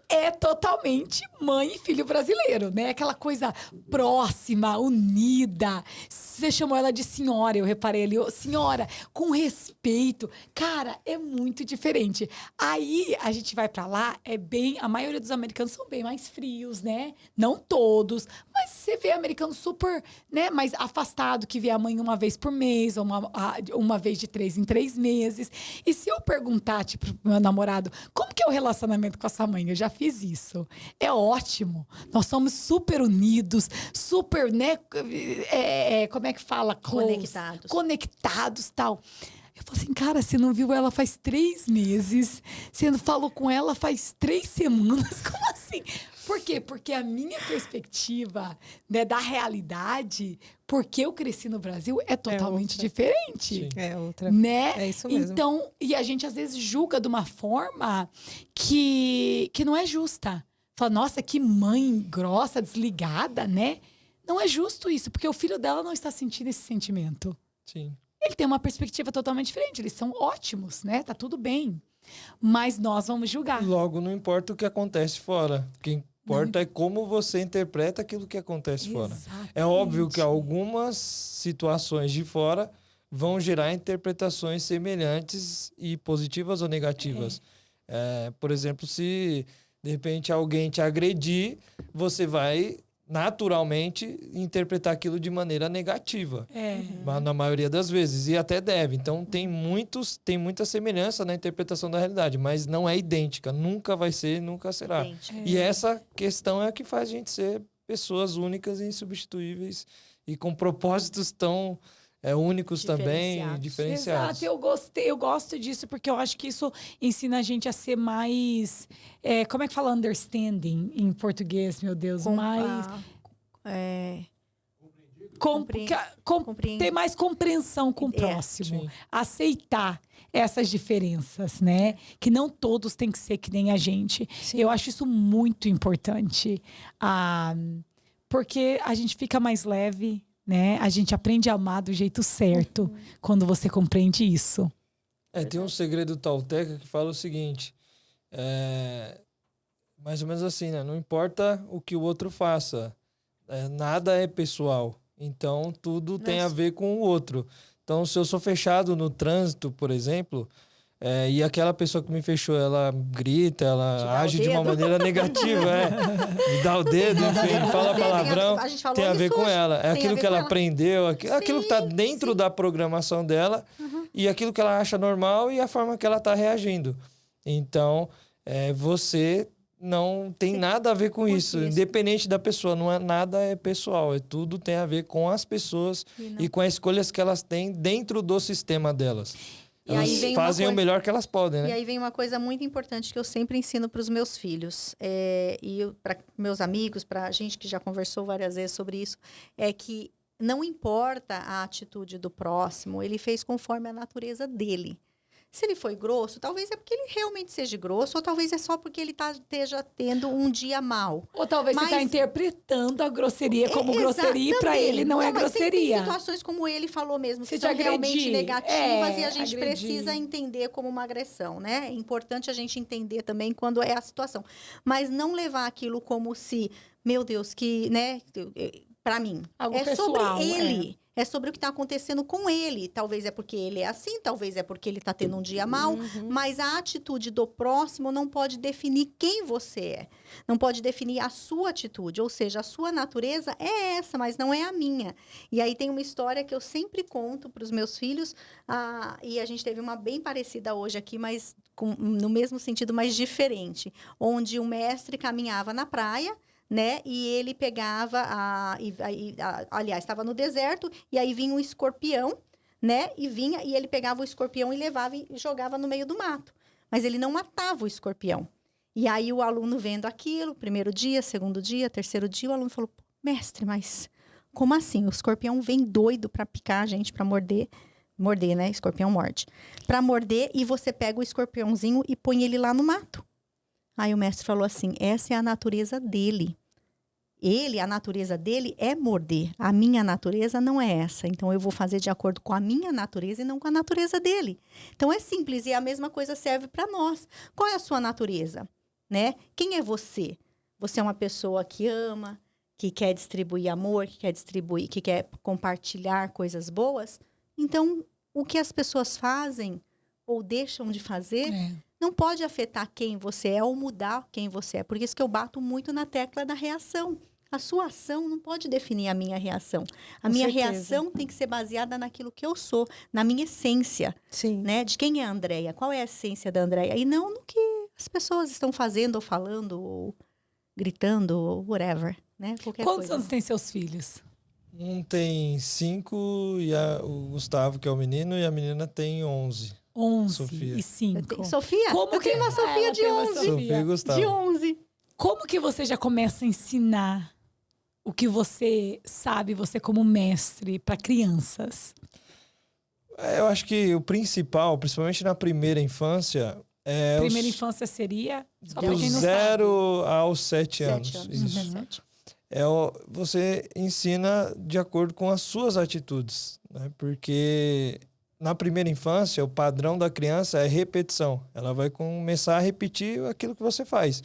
É totalmente mãe e filho brasileiro, né? Aquela coisa próxima, unida. Você chamou ela de senhora, eu reparei ali. Senhora, com respeito. Cara, é muito diferente. Aí, a gente vai pra lá, a maioria dos americanos são bem mais frios, né? Não todos, mas você vê americano super, né? Mais afastado, que vê a mãe uma vez por mês, ou uma vez de 3 em 3 meses. E se eu perguntar, tipo, pro meu namorado, como que é o relacionamento com a sua mãe? Eu já fiz isso. É ótimo. Nós somos super unidos, super, né? Como é que fala? Close, conectados, tal. Eu falei assim, cara, você não viu ela faz 3 meses? Você não falou com ela faz 3 semanas? Como assim? Por quê? Porque a minha perspectiva, né, da realidade, porque eu cresci no Brasil, é totalmente diferente. Sim. É outra. Né? É isso mesmo. Então, e a gente às vezes julga de uma forma que não é justa. Fala, nossa, que mãe grossa, desligada, né? Não é justo isso, porque o filho dela não está sentindo esse sentimento. Sim. Ele tem uma perspectiva totalmente diferente. Eles são ótimos, né? Tá tudo bem. Mas nós vamos julgar. Logo, não importa o que acontece fora. O que importa é como você interpreta aquilo que acontece fora. É óbvio que algumas situações de fora vão gerar interpretações semelhantes e positivas ou negativas. Por exemplo, se de repente alguém te agredir, você vai naturalmente interpretar aquilo de maneira negativa. Na maioria das vezes. E até deve. Então, tem muita semelhança na interpretação da realidade, mas não é idêntica. Nunca vai ser, nunca será. E essa questão é a que faz a gente ser pessoas únicas e insubstituíveis e com propósitos tão únicos também, diferenciados. Exato, eu gosto disso porque eu acho que isso ensina a gente a ser mais... como é que fala understanding em português, meu Deus? Ter mais compreensão com o próximo. Aceitar. essas diferenças, né? Que não todos têm que ser que nem a gente. Sim. Eu acho isso muito importante. Porque a gente fica mais leve, né? A gente aprende a amar do jeito certo quando você compreende isso. Tem um segredo Tolteca que fala o seguinte, mais ou menos assim, né? Não importa o que o outro faça, nada é pessoal. Então, tudo tem a ver com o outro. Então, se eu sou fechado no trânsito, por exemplo, e aquela pessoa que me fechou, ela grita, ela age de uma maneira negativa, me dá o dedo, enfim, fala palavrão, tem a ver com ela. É aquilo que ela aprendeu, aquilo que está dentro da programação dela e aquilo que ela acha normal e a forma que ela está reagindo. Então, você não tem nada a ver com isso, independente da pessoa, nada é pessoal, tudo tem a ver com as pessoas e com as escolhas que elas têm dentro do sistema delas. Elas fazem o melhor que elas podem, né? E aí vem uma coisa muito importante que eu sempre ensino para os meus filhos, e para meus amigos, para a gente que já conversou várias vezes sobre isso, é que não importa a atitude do próximo, ele fez conforme a natureza dele. Se ele foi grosso, talvez é porque ele realmente seja grosso, ou talvez é só porque ele esteja tendo um dia mau. Ou talvez você está interpretando a grosseria como grosseria e para ele não é grosseria. Tem situações como ele falou mesmo, que são realmente negativas e a gente precisa entender como uma agressão, né? É importante a gente entender também quando é a situação. Mas não levar aquilo como se, meu Deus, que, né? Para mim, algo é pessoal, sobre ele. É sobre o que está acontecendo com ele. Talvez é porque ele é assim, talvez é porque ele está tendo um dia mau, mas a atitude do próximo não pode definir quem você é. Não pode definir a sua atitude, ou seja, a sua natureza é essa, mas não é a minha. E aí tem uma história que eu sempre conto para os meus filhos, e a gente teve uma bem parecida hoje aqui, mas no mesmo sentido, mas diferente. Onde o mestre caminhava na praia, né? E ele pegava, aliás, estava no deserto, e aí vinha um escorpião, né? E ele pegava o escorpião e levava e jogava no meio do mato. Mas ele não matava o escorpião. E aí o aluno vendo aquilo, primeiro dia, segundo dia, terceiro dia, o aluno falou, mestre, mas como assim? O escorpião vem doido para picar a gente, para morder, né? Escorpião morde. Para morder, e você pega o escorpiãozinho e põe ele lá no mato. Aí o mestre falou assim, essa é a natureza dele. A natureza dele é morder. A minha natureza não é essa. Então, eu vou fazer de acordo com a minha natureza e não com a natureza dele. Então, é simples. E a mesma coisa serve para nós. Qual é a sua natureza? Né? Quem é você? Você é uma pessoa que ama, que quer distribuir amor, que quer compartilhar coisas boas? Então, o que as pessoas fazem ou deixam de fazer não pode afetar quem você é ou mudar quem você é. Por isso que eu bato muito na tecla da reação. A sua ação não pode definir a minha reação. A minha reação tem que ser baseada naquilo que eu sou, na minha essência. Sim. Né? De quem é a Andreia, qual é a essência da Andreia. E não no que as pessoas estão fazendo ou falando, ou gritando, ou whatever. Né? Quantos anos tem seus filhos? Um tem 5, e o Gustavo, que é o menino, e a menina tem 11. 11 Sofia. e 5. Sofia? Como que uma Sofia de 11? Sofia e Gustavo. De 11. Como que você já começa a ensinar o que você sabe, você como mestre, para crianças? Eu acho que o principal, principalmente na primeira infância... Primeira infância seria? Só do 0 aos 7 anos. Isso. 7. Você ensina de acordo com as suas atitudes, né? Porque na primeira infância, o padrão da criança é repetição. Ela vai começar a repetir aquilo que você faz.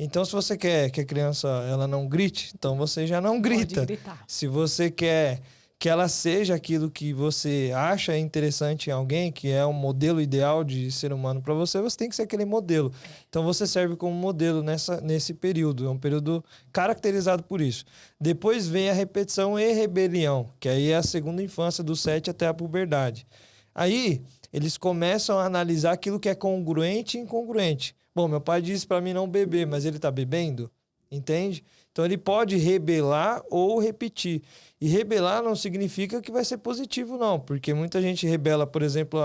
Então, se você quer que a criança ela não grite, então você já não grita. Se você quer que ela seja aquilo que você acha interessante em alguém, que é um modelo ideal de ser humano para você, você tem que ser aquele modelo. Então, você serve como modelo nesse período. É um período caracterizado por isso. Depois vem a repetição e rebelião, que aí é a segunda infância, do 7 até a puberdade. Aí, eles começam a analisar aquilo que é congruente e incongruente. Bom, meu pai disse para mim não beber, mas ele está bebendo, entende? Então, ele pode rebelar ou repetir. E rebelar não significa que vai ser positivo, não. Porque muita gente rebela, por exemplo,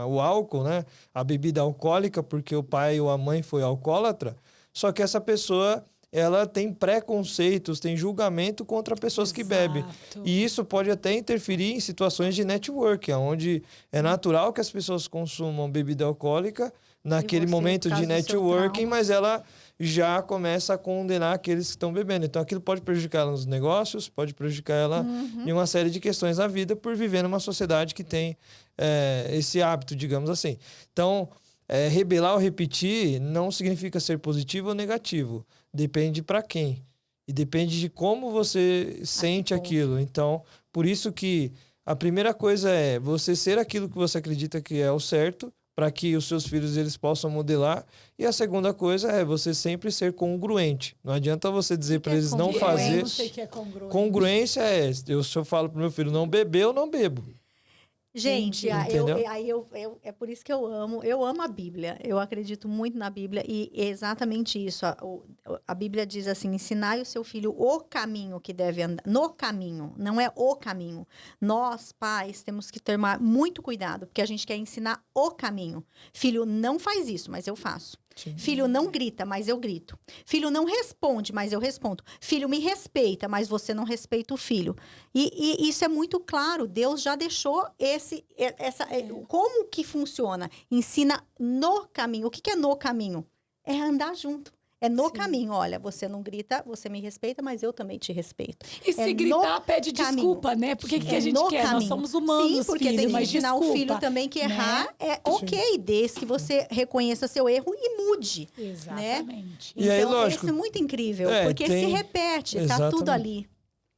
o álcool, né? A bebida alcoólica, porque o pai ou a mãe foi alcoólatra. Só que essa pessoa, ela tem preconceitos, tem julgamento contra pessoas que bebem. Exato. E isso pode até interferir em situações de network, onde é natural que as pessoas consumam bebida alcoólica naquele você, momento por de causa do seu networking, trauma. mas ela já começa a condenar aqueles que estão bebendo. Então, aquilo pode prejudicar ela nos negócios, pode prejudicar ela em uma série de questões na vida por viver numa sociedade que tem esse hábito, digamos assim. Então, rebelar ou repetir não significa ser positivo ou negativo. Depende para quem. E depende de como você sente aquilo. Então, por isso que a primeira coisa é você ser aquilo que você acredita que é o certo, para que os seus filhos eles possam modelar. E a segunda coisa é você sempre ser congruente. Não adianta você dizer para eles não fazer. Eu não sei o que é congruente. Congruência é, se eu falo pro meu filho não beber, eu não bebo. Gente, Entendeu? é por isso que eu amo a Bíblia. Eu acredito muito na Bíblia e é exatamente isso. A Bíblia diz assim: ensinai o seu filho o caminho que deve andar. No caminho, não é o caminho. Nós, pais, temos que ter muito cuidado, porque a gente quer ensinar o caminho. Filho, não faz isso, mas eu faço. Sim. Filho não grita, mas eu grito. Filho não responde, mas eu respondo. Filho me respeita, mas você não respeita o filho. E isso é muito claro. Deus já deixou como que funciona? Ensina no caminho. O que é no caminho? É andar junto. É no caminho. Olha, você não grita, você me respeita, mas eu também te respeito. E se É gritar, no pede caminho. desculpa, né? Porque que a gente no quer? Nós caminho. somos humanos, Sim, porque filho, tem que mas ensinar desculpa, o filho também que errar é ok, desde que você reconheça seu erro e mude. Exatamente. E aí, Então, lógico, isso é muito incrível, porque tem- se repete, tá tudo Exatamente. ali.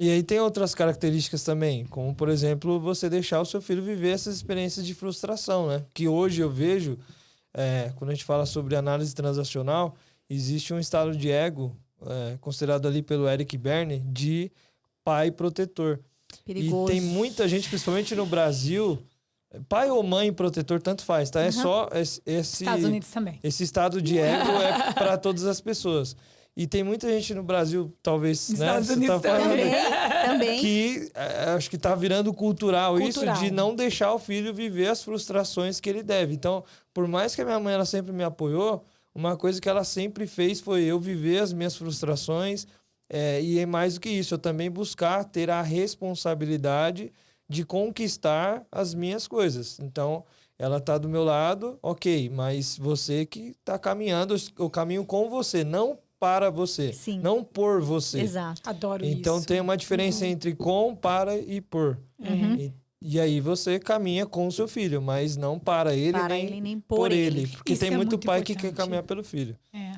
E aí tem outras características também, como, por exemplo, você deixar o seu filho viver essas experiências de frustração, né? Que hoje eu vejo, quando a gente fala sobre análise transacional, existe um estado de ego, considerado ali pelo Eric Berne, de pai protetor. Perigoso. E tem muita gente, principalmente no Brasil, pai ou mãe protetor, tanto faz, tá? É só Estados Unidos também. esse estado de ego é para todas as pessoas. E tem muita gente no Brasil, talvez, Nos né? Estados Você Unidos tá falando Também. que acho que tá virando cultural isso Cultural. de não deixar o filho viver as frustrações que ele deve. Então, por mais que a minha mãe ela sempre me apoiou, uma coisa que ela sempre fez foi eu viver as minhas frustrações, e é mais do que isso, eu também buscar ter a responsabilidade de conquistar as minhas coisas. Então, ela tá do meu lado, ok, mas você que tá caminhando o caminho com você, não para você, Sim. não por você. Exato. Adoro Então isso. tem uma diferença entre com, para e por. E aí você caminha com o seu filho, mas não para ele, Para nem, ele, nem por ele. Porque Isso tem é muito muito pai que importante. quer caminhar pelo filho. É.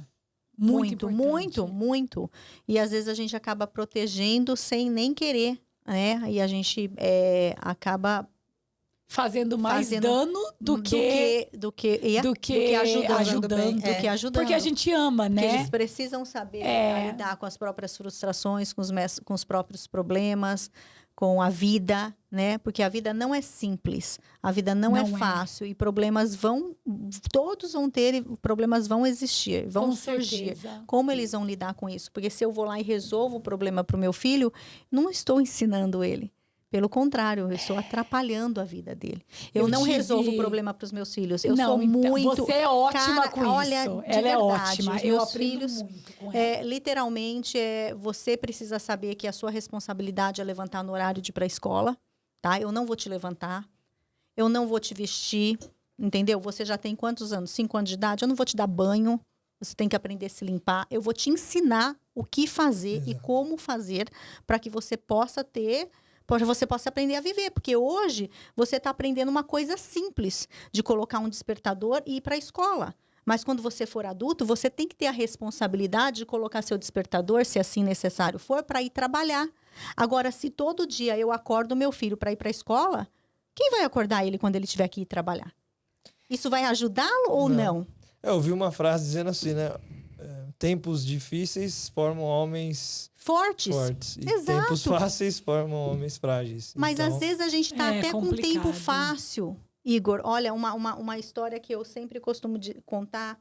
Muito, importante. muito, muito. E às vezes a gente acaba protegendo sem nem querer, né? E a gente acaba Fazendo mais Fazendo dano do que ajudando, também. Do que ajudando. Porque a gente ama, Porque né? eles precisam saber lidar com as próprias frustrações, com os próprios problemas, com a vida, né? Porque a vida não é simples, a vida não é fácil e todos vão ter, problemas vão existir, vão Com surgir. certeza. Como eles vão lidar com isso? Porque se eu vou lá e resolvo o problema para o meu filho, não estou ensinando ele. Pelo contrário, eu estou atrapalhando a vida dele. Eu não resolvo o problema para os meus filhos. Eu sou então, muito... Você é ótima Cara, com isso. olha, de Ela é verdade, ótima. os Eu meus aprendo filhos, muito com ela. literalmente, você precisa saber que a sua responsabilidade é levantar no horário de ir para a escola, tá? Eu não vou te levantar. Eu não vou te vestir, entendeu? Você já tem quantos anos? 5 anos de idade? Eu não vou te dar banho. Você tem que aprender a se limpar. Eu vou te ensinar o que fazer e como fazer para que você possa aprender a viver. Porque hoje você está aprendendo uma coisa simples de colocar um despertador e ir para a escola. Mas quando você for adulto, você tem que ter a responsabilidade de colocar seu despertador, se assim necessário for, para ir trabalhar. Agora, se todo dia eu acordo meu filho para ir para a escola, quem vai acordar ele quando ele tiver que ir trabalhar? Isso vai ajudá-lo ou não? Eu ouvi uma frase dizendo assim, né? Tempos difíceis formam homens Fortes. E Exato. tempos fáceis formam homens frágeis. Mas Então, às vezes a gente está até com complicado. tempo fácil. Igor, olha, uma história que eu sempre costumo contar.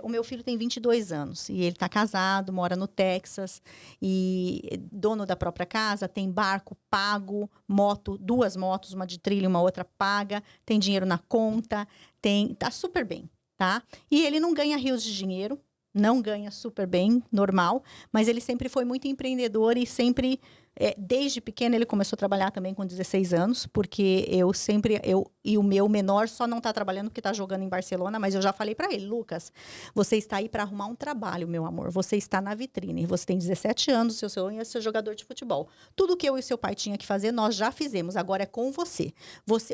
O meu filho tem 22 anos e ele está casado, mora no Texas e dono da própria casa, tem barco pago, 2 motos, uma de trilha e uma outra paga, tem dinheiro na conta, tá super bem, tá? E ele não ganha rios de dinheiro, não ganha super bem, normal, mas ele sempre foi muito empreendedor e sempre, desde pequeno, ele começou a trabalhar também com 16 anos, porque e o meu menor só não está trabalhando porque está jogando em Barcelona, mas eu já falei para ele, Lucas, você está aí para arrumar um trabalho, meu amor, você está na vitrine, você tem 17 anos, seu sonho é ser jogador de futebol. Tudo que eu e seu pai tinha que fazer, nós já fizemos, agora é com você.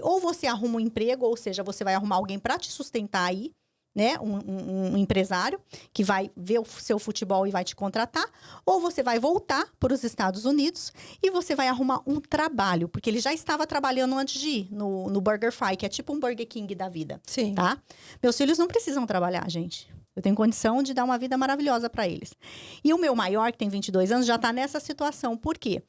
Ou você arruma um emprego, ou seja, você vai arrumar alguém para te sustentar aí, né, um empresário que vai ver o seu futebol e vai te contratar, ou você vai voltar para os Estados Unidos e você vai arrumar um trabalho, porque ele já estava trabalhando antes de ir no BurgerFi, que é tipo um Burger King da vida, Sim. tá? Meus filhos não precisam trabalhar, gente. Eu tenho condição de dar uma vida maravilhosa para eles. E o meu maior, que tem 22 anos, já está nessa situação. Por quê?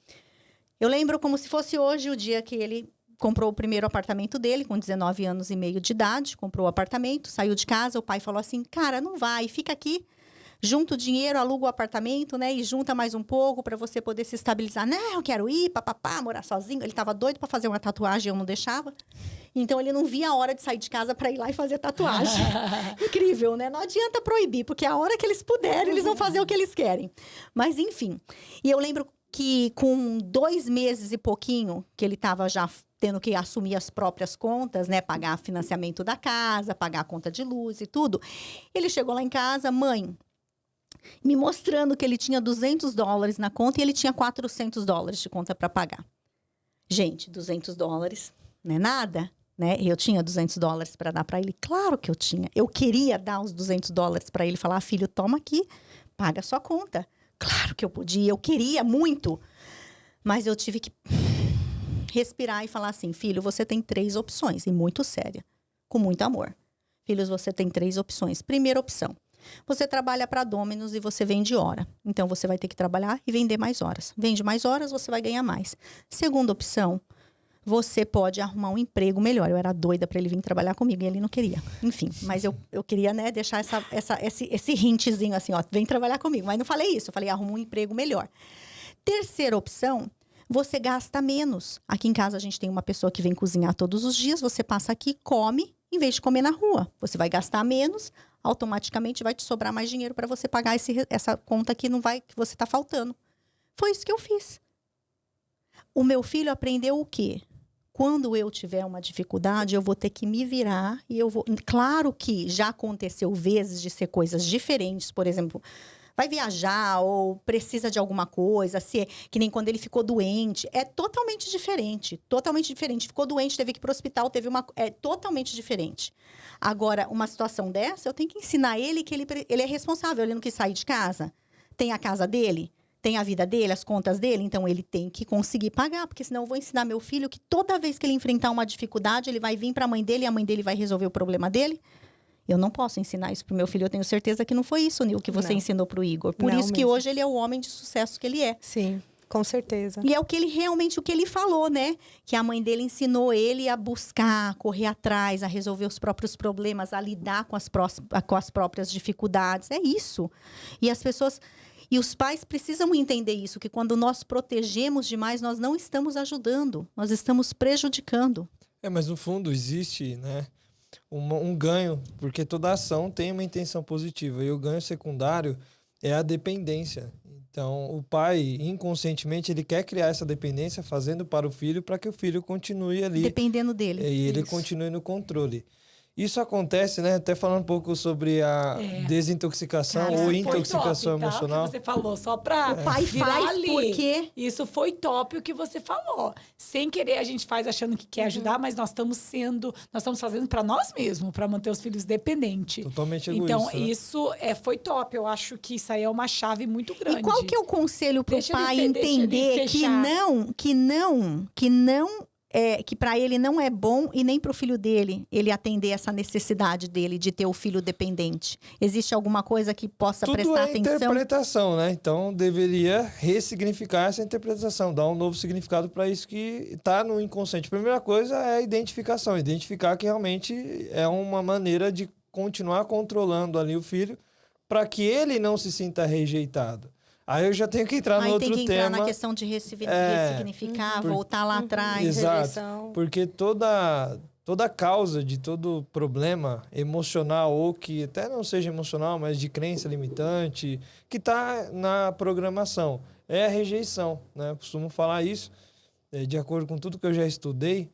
Eu lembro como se fosse hoje o dia que ele comprou o primeiro apartamento dele, com 19 anos e meio de idade, comprou o apartamento, saiu de casa, o pai falou assim, cara, não vai, fica aqui, junta o dinheiro, aluga o apartamento, né, e junta mais um pouco para você poder se estabilizar. Não, eu quero ir, papapá, morar sozinho. Ele tava doido para fazer uma tatuagem, eu não deixava. Então, ele não via a hora de sair de casa para ir lá e fazer tatuagem. Incrível, né? Não adianta proibir, porque a hora que eles puderem, eles vão fazer o que eles querem. Mas, enfim. E eu lembro que com 2 meses e pouquinho, que ele estava já tendo que assumir as próprias contas, né? Pagar financiamento da casa, pagar a conta de luz e tudo. Ele chegou lá em casa, mãe, me mostrando que ele tinha $200 na conta e ele tinha $400 de conta para pagar. Gente, $200 não é nada, né? Eu tinha $200 para dar para ele? Claro que eu tinha. Eu queria dar os $200 para ele, falar, filho, toma aqui, paga a sua conta. Claro que eu podia, eu queria muito. Mas eu tive que respirar e falar assim, filho, você tem 3 opções, e muito séria, com muito amor. Filhos, você tem 3 opções. Primeira opção, você trabalha para Domino's e você vende hora. Então, você vai ter que trabalhar e vender mais horas. Vende mais horas, você vai ganhar mais. Segunda opção, você pode arrumar um emprego melhor. Eu era doida para ele vir trabalhar comigo e ele não queria. Enfim, mas eu queria, né, deixar esse hintzinho assim, ó, vem trabalhar comigo. Mas não falei isso, eu falei, arruma um emprego melhor. Terceira opção, você gasta menos. Aqui em casa a gente tem uma pessoa que vem cozinhar todos os dias, você passa aqui, come, em vez de comer na rua. Você vai gastar menos, automaticamente vai te sobrar mais dinheiro para você pagar essa conta que você está faltando. Foi isso que eu fiz. O meu filho aprendeu o quê? Quando eu tiver uma dificuldade, eu vou ter que me virar e eu vou... Claro que já aconteceu vezes de ser coisas diferentes, por exemplo, vai viajar ou precisa de alguma coisa, que nem quando ele ficou doente, é totalmente diferente, ficou doente, teve que ir para o hospital, é totalmente diferente. Agora, uma situação dessa, eu tenho que ensinar ele que ele é responsável, ele não quis sair de casa, tem a casa dele, tem a vida dele, as contas dele, então ele tem que conseguir pagar, porque senão eu vou ensinar meu filho que toda vez que ele enfrentar uma dificuldade, ele vai vir para a mãe dele e a mãe dele vai resolver o problema dele. Eu não posso ensinar isso pro meu filho, eu tenho certeza que não foi isso, Nil, que você ensinou pro Igor. Por isso que hoje ele é o homem de sucesso que ele é. Sim, com certeza. E é o que ele falou, né? Que a mãe dele ensinou ele a buscar, a correr atrás, a resolver os próprios problemas, a lidar com as próprias dificuldades. É isso. E as pessoas... E os pais precisam entender isso, que quando nós protegemos demais, nós não estamos ajudando, nós estamos prejudicando. Mas no fundo existe, né, um ganho, porque toda ação tem uma intenção positiva. E o ganho secundário é a dependência. Então, o pai, inconscientemente, ele quer criar essa dependência fazendo para o filho, para que o filho continue ali. Dependendo dele. E ele continue no controle. Isso acontece, né? Até falando um pouco sobre a desintoxicação ou intoxicação emocional. O que você falou, só para o pai faz ali. Porque isso foi top o que você falou. Sem querer a gente faz achando que quer ajudar, mas nós estamos fazendo para nós mesmos, para manter os filhos dependentes. Totalmente egoísta. Então, né? isso foi top. Eu acho que isso aí é uma chave muito grande. E qual que é o conselho pro pai entender que para ele não é bom e nem para o filho dele ele atender essa necessidade dele de ter o filho dependente? Existe alguma coisa que possa prestar atenção? Tudo é interpretação, né? Então, deveria ressignificar essa interpretação, dar um novo significado para isso que está no inconsciente. A primeira coisa é a identificação. Identificar que realmente é uma maneira de continuar controlando ali o filho para que ele não se sinta rejeitado. Aí eu já tenho que entrar no outro tema. Aí tem que entrar na questão de ressignificar, voltar lá atrás. Exato, porque toda toda causa de todo problema emocional, ou que até não seja emocional, mas de crença limitante, que está na programação, é a rejeição, né? Eu costumo falar isso, de acordo com tudo que eu já estudei.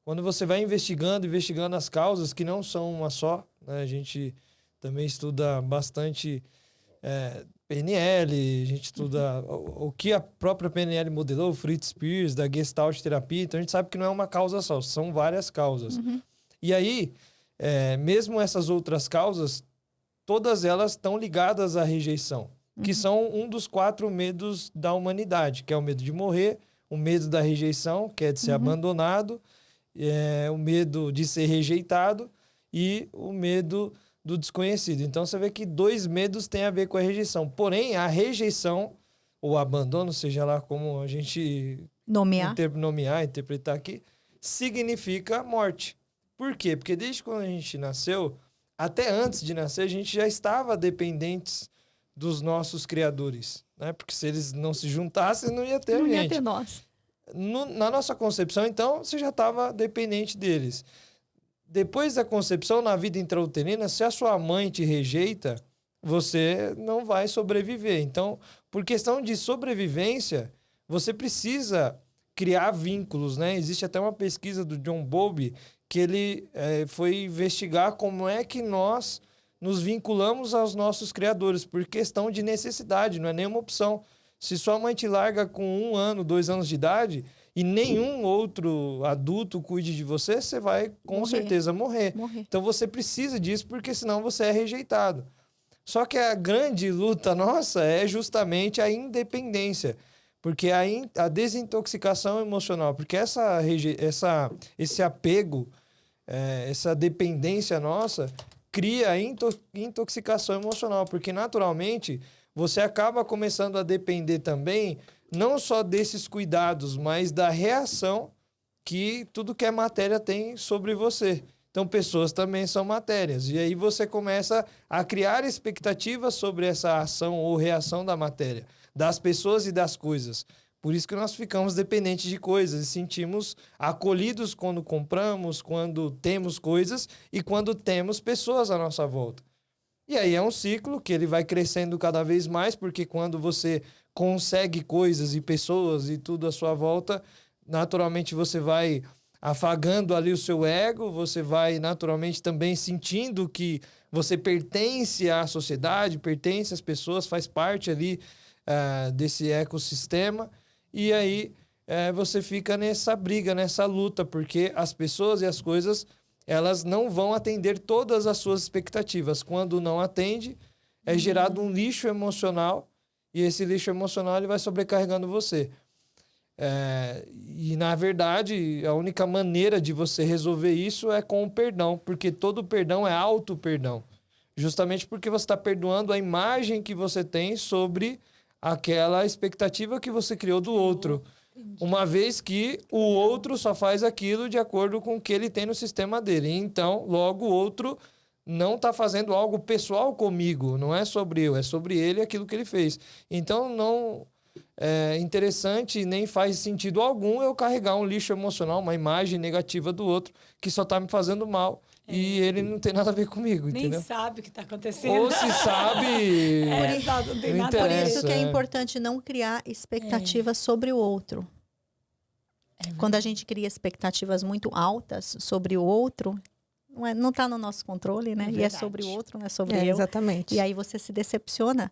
Quando você vai investigando as causas, que não são uma só, né? A gente também estuda bastante PNL, a gente estuda o que a própria PNL modelou, o Fritz Perls, da Gestalt terapia. Então, a gente sabe que não é uma causa só, são várias causas. E aí, mesmo essas outras causas, todas elas estão ligadas à rejeição, que são um dos 4 medos da humanidade, que é o medo de morrer, o medo da rejeição, que é de ser abandonado, o medo de ser rejeitado e o medo do desconhecido. Então, você vê que 2 medos têm a ver com a rejeição. Porém, a rejeição, ou abandono, seja lá como a gente Nomear. Interpretar aqui, significa morte. Por quê? Porque desde quando a gente nasceu, até antes de nascer, a gente já estava dependentes dos nossos criadores, né? Porque se eles não se juntassem, não ia ter Não gente. ia ter nós. Na nossa concepção, então, você já estava dependente deles. Depois da concepção, na vida intrauterina, se a sua mãe te rejeita, você não vai sobreviver. Então, por questão de sobrevivência, você precisa criar vínculos, né? Existe até uma pesquisa do John Bowlby que ele foi investigar como é que nós nos vinculamos aos nossos criadores, por questão de necessidade, não é nenhuma opção. Se sua mãe te larga com 1 ano, 2 anos de idade e nenhum outro adulto cuide de você, você vai com certeza morrer. Então você precisa disso, porque senão você é rejeitado. Só que a grande luta nossa é justamente a independência, porque a desintoxicação emocional, porque esse apego, essa dependência nossa cria a intoxicação emocional, porque naturalmente você acaba começando a depender também, não só desses cuidados, mas da reação que tudo que é matéria tem sobre você. Então, pessoas também são matérias. E aí você começa a criar expectativas sobre essa ação ou reação da matéria, das pessoas e das coisas. Por isso que nós ficamos dependentes de coisas e sentimos acolhidos quando compramos, quando temos coisas e quando temos pessoas à nossa volta. E aí é um ciclo que ele vai crescendo cada vez mais, porque quando você consegue coisas e pessoas e tudo à sua volta, naturalmente você vai afagando ali o seu ego, você vai naturalmente também sentindo que você pertence à sociedade, pertence às pessoas, faz parte ali desse ecossistema, e aí você fica nessa briga, nessa luta, porque as pessoas e as coisas, elas não vão atender todas as suas expectativas. Quando não atende, é gerado um lixo emocional, e esse lixo emocional ele vai sobrecarregando você. E, na verdade, a única maneira de você resolver isso é com o perdão, porque todo perdão é auto-perdão. Justamente porque você está perdoando a imagem que você tem sobre aquela expectativa que você criou do outro. Uma vez que o outro só faz aquilo de acordo com o que ele tem no sistema dele. Então, logo, o outro não está fazendo algo pessoal comigo. Não é sobre eu, é sobre ele e aquilo que ele fez. Então, não é interessante, nem faz sentido algum eu carregar um lixo emocional, uma imagem negativa do outro, que só está me fazendo mal. E ele não tem nada a ver comigo, Nem entendeu? sabe o que está acontecendo. Ou se sabe... Exato, não tem nada a Por ver. isso que é importante não criar expectativas sobre o outro. Quando a gente cria expectativas muito altas sobre o outro, não está no nosso controle, né? E é sobre o outro, não é sobre eu. Exatamente. E aí você se decepciona.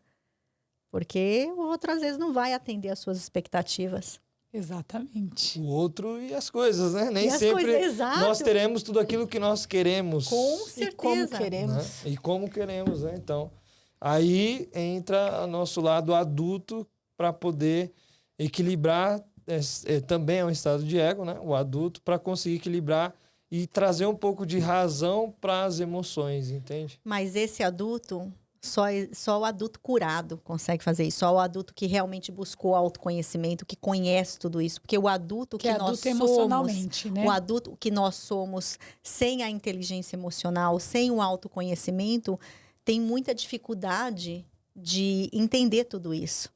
Porque o outro, às vezes, não vai atender às suas expectativas. Exatamente. O outro e as coisas, né? Nem E as sempre coisas, exato. nós teremos tudo aquilo que nós queremos. Com E como certeza. queremos. Né? E como queremos, né? Então, aí entra o nosso lado adulto para poder equilibrar, também é um estado de ego, né? O adulto, para conseguir equilibrar e trazer um pouco de razão para as emoções, entende? Mas esse adulto, só o adulto curado consegue fazer isso. Só o adulto que realmente buscou autoconhecimento, que conhece tudo isso. Porque o adulto que é nós adulto somos, emocionalmente, né? o adulto que nós somos sem a inteligência emocional, sem o autoconhecimento, tem muita dificuldade de entender tudo isso,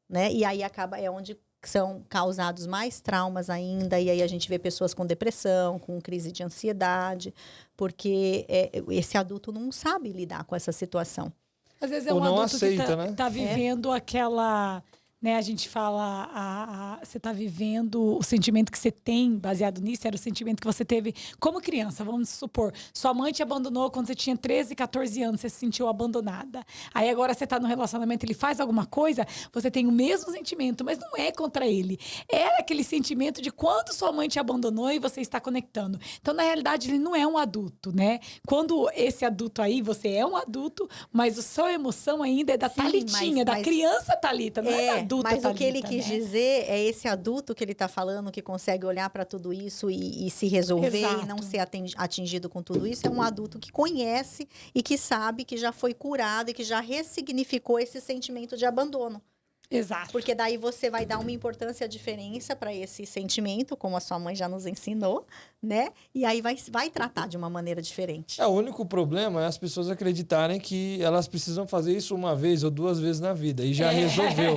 né? E aí é onde que são causados mais traumas ainda, e aí a gente vê pessoas com depressão, com crise de ansiedade, porque esse adulto não sabe lidar com essa situação. Às vezes é Ou um não adulto aceita, que né? tá vivendo aquela... Né, a gente fala, você está vivendo o sentimento que você tem, baseado nisso, era o sentimento que você teve como criança. Vamos supor, sua mãe te abandonou quando você tinha 13, 14 anos, você se sentiu abandonada. Aí agora você está no relacionamento, ele faz alguma coisa, você tem o mesmo sentimento, mas não é contra ele. Era aquele sentimento de quando sua mãe te abandonou e você está conectando. Então, na realidade, ele não é um adulto, né? Quando esse adulto aí, você é um adulto, mas a sua emoção ainda é da Thalitinha, da criança Thalita, não é da adulta. Mas Thalita, o que ele quis né? dizer é esse adulto que ele está falando, que consegue olhar para tudo isso e se resolver Exato. e não ser atingido com tudo isso, é um adulto que conhece e que sabe que já foi curado e que já ressignificou esse sentimento de abandono. Exato. Porque daí você vai dar uma importância, diferença para esse sentimento, como a sua mãe já nos ensinou, né? E aí vai tratar de uma maneira diferente. O único problema é as pessoas acreditarem que elas precisam fazer isso uma vez ou duas vezes na vida e já resolveu.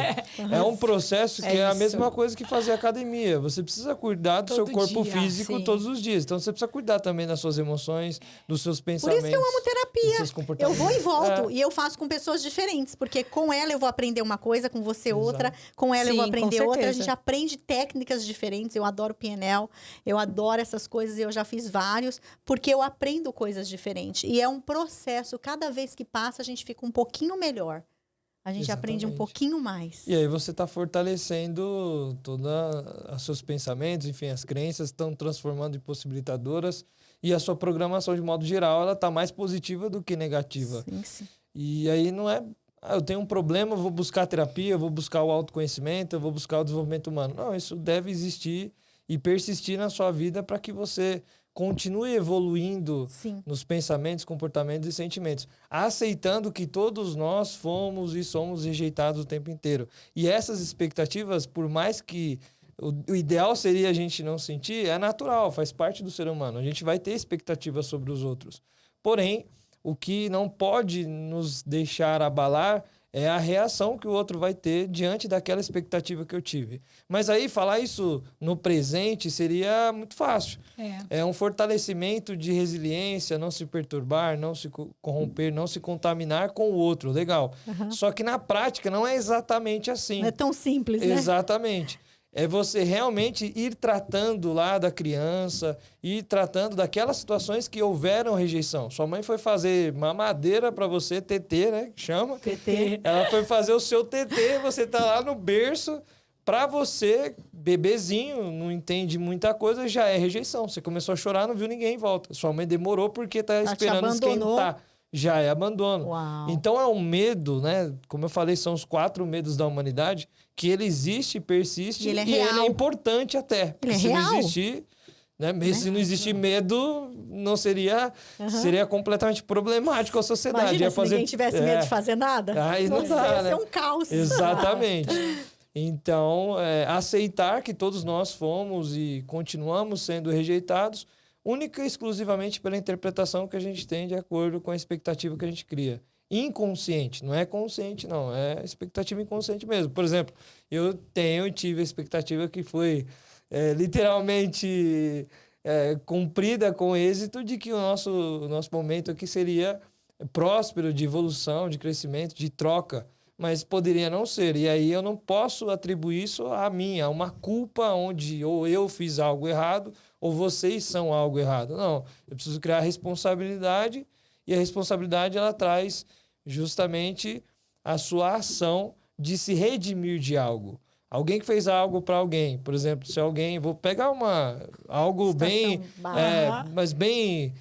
É um processo que é a isso. mesma coisa que fazer academia. Você precisa cuidar do Todo seu corpo dia, físico sim. todos os dias. Então você precisa cuidar também das suas emoções, dos seus Por pensamentos. isso que eu amo dos terapia. seus Eu comportamentos. vou e volto. E eu faço com pessoas diferentes. Porque com ela eu vou aprender uma coisa, com você outra. Com ela eu vou Sim, com aprender outra. A certeza. gente aprende técnicas diferentes. Eu adoro PNL. Eu adoro essas coisas. Eu já fiz vários. Porque eu aprendo coisas diferentes. E é um processo. Cada vez que passa, a gente fica um pouquinho melhor. A gente aprende um Exatamente. pouquinho mais. E aí você está fortalecendo todos os seus pensamentos, enfim, as crenças estão transformando em possibilitadoras e a sua programação, de modo geral, ela está mais positiva do que negativa. Sim, sim. E aí não é, eu tenho um problema, eu vou buscar terapia, eu vou buscar o autoconhecimento, eu vou buscar o desenvolvimento humano. Não, isso deve existir e persistir na sua vida para que você continue evoluindo Sim. nos pensamentos, comportamentos e sentimentos, aceitando que todos nós fomos e somos rejeitados o tempo inteiro. E essas expectativas, por mais que o ideal seria a gente não sentir, é natural, faz parte do ser humano. A gente vai ter expectativas sobre os outros. Porém, o que não pode nos deixar abalar é a reação que o outro vai ter diante daquela expectativa que eu tive. Mas aí, falar isso no presente seria muito fácil. É um fortalecimento de resiliência, não se perturbar, não se corromper, não se contaminar com o outro. Legal. Só que na prática não é exatamente assim. Não é tão simples, né? Exatamente. É você realmente ir tratando lá da criança, ir tratando daquelas situações que houveram rejeição. Sua mãe foi fazer mamadeira para você, TT, né? Que chama. TT. Ela foi fazer o seu TT, você tá lá no berço. Para você, bebezinho, não entende muita coisa, já é rejeição. Você começou a chorar, não viu ninguém em volta. Sua mãe demorou porque tá esperando esquentar. Já é abandono. Uau. Então é um medo, né? Como eu falei, são os 4 medos da humanidade, que ele existe, persiste E ele é e ele real. é importante até. Ele é se real. não existir, né? Mesmo se não existir medo, não seria, seria completamente problemático a sociedade. Imagina Ia se fazer, ninguém tivesse medo de fazer nada. Aí não Nossa, dá, ia né? ser um caos. Exatamente. Então, aceitar que todos nós fomos e continuamos sendo rejeitados, única e exclusivamente pela interpretação que a gente tem de acordo com a expectativa que a gente cria. Inconsciente, não é consciente, não. É expectativa inconsciente mesmo. Por exemplo, eu tive a expectativa que foi literalmente cumprida com êxito de que o nosso momento aqui seria próspero, de evolução, de crescimento, de troca. Mas poderia não ser. E aí eu não posso atribuir isso a mim, a uma culpa onde ou eu fiz algo errado ou vocês são algo errado. Não, eu preciso criar responsabilidade e a responsabilidade ela traz justamente a sua ação de se redimir de algo. Alguém que fez algo para alguém, por exemplo, se alguém... Vou pegar algo bem... mas bem...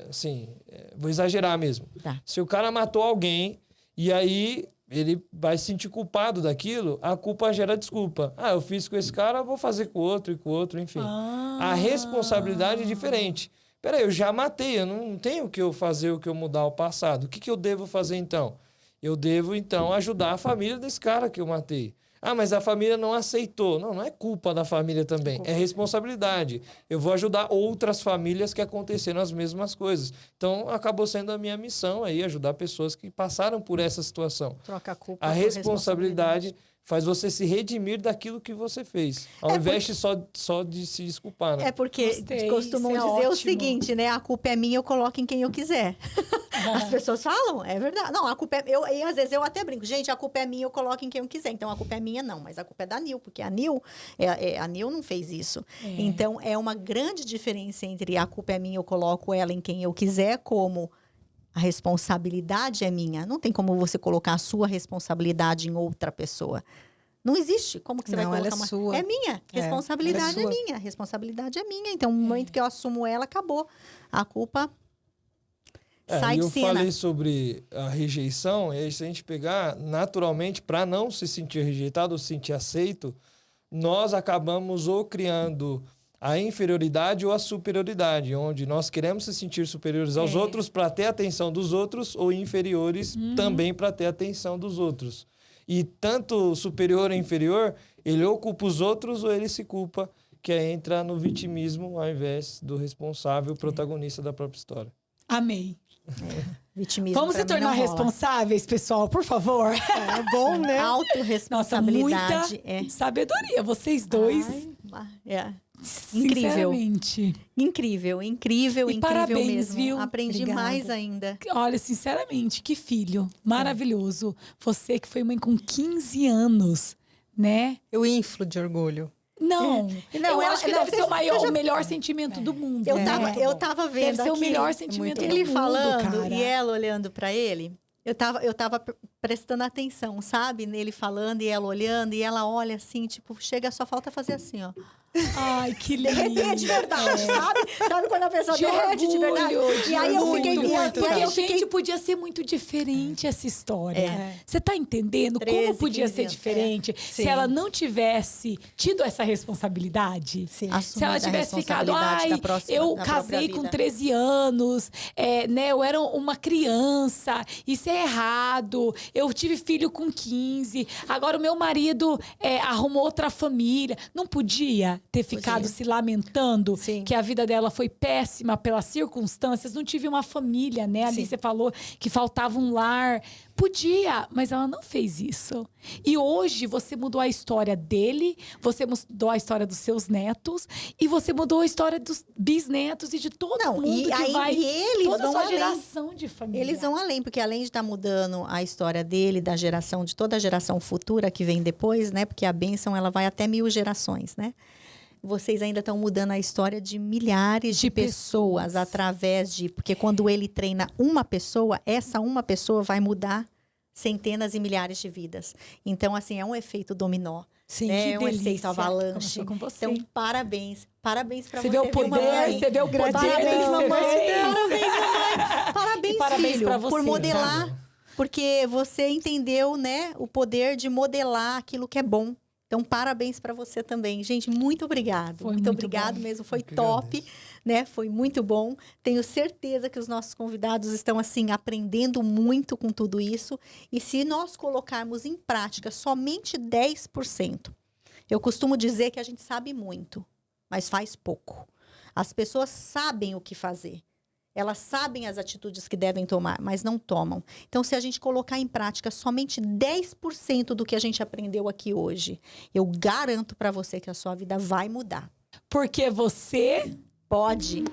assim, vou exagerar mesmo. Tá. Se o cara matou alguém... E aí ele vai se sentir culpado daquilo, a culpa gera desculpa. Eu fiz com esse cara, eu vou fazer com o outro, enfim. A responsabilidade é diferente. Peraí, eu já matei, eu não tenho o que eu fazer, o que eu mudar o passado. O que eu devo fazer então? Eu devo, então, ajudar a família desse cara que eu matei. Mas a família não aceitou. Não é culpa da família também. É responsabilidade. Eu vou ajudar outras famílias que aconteceram as mesmas coisas. Então, acabou sendo a minha missão aí, ajudar pessoas que passaram por essa situação. Troca a culpa A por responsabilidade faz você se redimir daquilo que você fez. Ao invés de só de se desculpar, né? É porque Gostei, costumam isso é dizer o ótimo. seguinte, né? A culpa é minha, eu coloco em quem eu quiser. As pessoas falam, é verdade. Não, a culpa é... E às vezes eu até brinco. Gente, a culpa é minha, eu coloco em quem eu quiser. Então, a culpa é minha, não. Mas a culpa é da Nil, porque a Nil não fez isso. É. Então, é uma grande diferença entre a culpa é minha, eu coloco ela em quem eu quiser, como... A responsabilidade é minha. Não tem como você colocar a sua responsabilidade em outra pessoa. Não existe. Como que você vai Não, colocar ela é uma... sua. É minha. Responsabilidade é sua. minha. Responsabilidade é minha. Então, no momento que eu assumo ela, acabou. A culpa sai E de eu cena. falei sobre a rejeição, e aí se a gente pegar naturalmente, para não se sentir rejeitado ou se sentir aceito, nós acabamos ou criando a inferioridade ou a superioridade, onde nós queremos se sentir superiores aos outros para ter a atenção dos outros ou inferiores também para ter a atenção dos outros. E tanto superior e inferior, ele ou culpa os outros ou ele se culpa, que é entrar no vitimismo ao invés do responsável, protagonista da própria história. Amei. Vitimismo Vamos pra se mim não tornar rola. responsáveis, pessoal, por favor. É bom, né? Nossa, Autorresponsabilidade. muita sabedoria. Vocês dois. Incrível. Sinceramente. Incrível, incrível, E incrível parabéns, mesmo. viu? Aprendi Obrigada. mais ainda. Olha, sinceramente, que filho maravilhoso. Você que foi mãe com 15 anos, né? Eu inflo de orgulho. Não, Não, eu acho que não, deve ser o você já- o melhor sentimento do mundo. Eu né? tava vendo Deve ser o aqui, melhor sentimento do ele mundo, falando cara. e ela olhando pra ele. Eu tava prestando atenção, sabe? Nele falando e ela olhando. E ela olha assim, tipo, chega, só falta fazer assim, ó. Ai, que lindo. Derreter de verdade, sabe? Sabe quando a pessoa derrete de verdade? orgulho, E aí eu fiquei... muito, e aí porque, eu fiquei... gente, podia ser muito diferente essa história. É. Você tá entendendo 13, como podia 15 ser anos, diferente se Sim. ela não tivesse tido essa responsabilidade? Sim. Se ela Assumir a tivesse ficado, responsabilidade ai, da próxima- eu da casei própria com vida." 13 anos, né, eu era uma criança, isso é errado, eu tive filho com 15, agora o meu marido arrumou outra família. Não podia ter ficado se lamentando Sim. que a vida dela foi péssima pelas circunstâncias, não tive uma família, né? Ali Sim. você falou que faltava um lar. Podia, mas ela não fez isso. E hoje você mudou a história dele, você mudou a história dos seus netos e você mudou a história dos bisnetos e de todo Não, mundo e que aí- vai, e eles toda a vão sua além. geração de família. Eles vão além, porque além de estar mudando a história dele, da geração, de toda a geração futura que vem depois, né? Porque a bênção, ela vai até 1000 gerações, né? Vocês ainda estão mudando a história de milhares de pessoas através de... Porque quando ele treina uma pessoa, essa uma pessoa vai mudar centenas e milhares de vidas. Então, assim, é um efeito dominó. Sim, né? que É um delícia. efeito avalanche. Começou com você. Então, parabéns. Parabéns pra você. Você vê o viu, poder, mamãe? você vê o poder Parabéns, do que você mamãe. fez. Parabéns, mamãe. Parabéns, E parabéns filho, pra você, por modelar. cara. Porque você entendeu, né, o poder de modelar aquilo que é bom. Então, parabéns para você também. Gente, muito obrigado. Foi muito muito obrigado bom. mesmo. Foi Eu que top, né? Foi muito bom. Tenho certeza que os nossos convidados estão, assim, aprendendo muito com tudo isso. E se nós colocarmos em prática somente 10%, eu costumo dizer que a gente sabe muito, mas faz pouco. As pessoas sabem o que fazer. Elas sabem as atitudes que devem tomar, mas não tomam. Então, se a gente colocar em prática somente 10% do que a gente aprendeu aqui hoje, eu garanto para você que a sua vida vai mudar. Porque você Pode.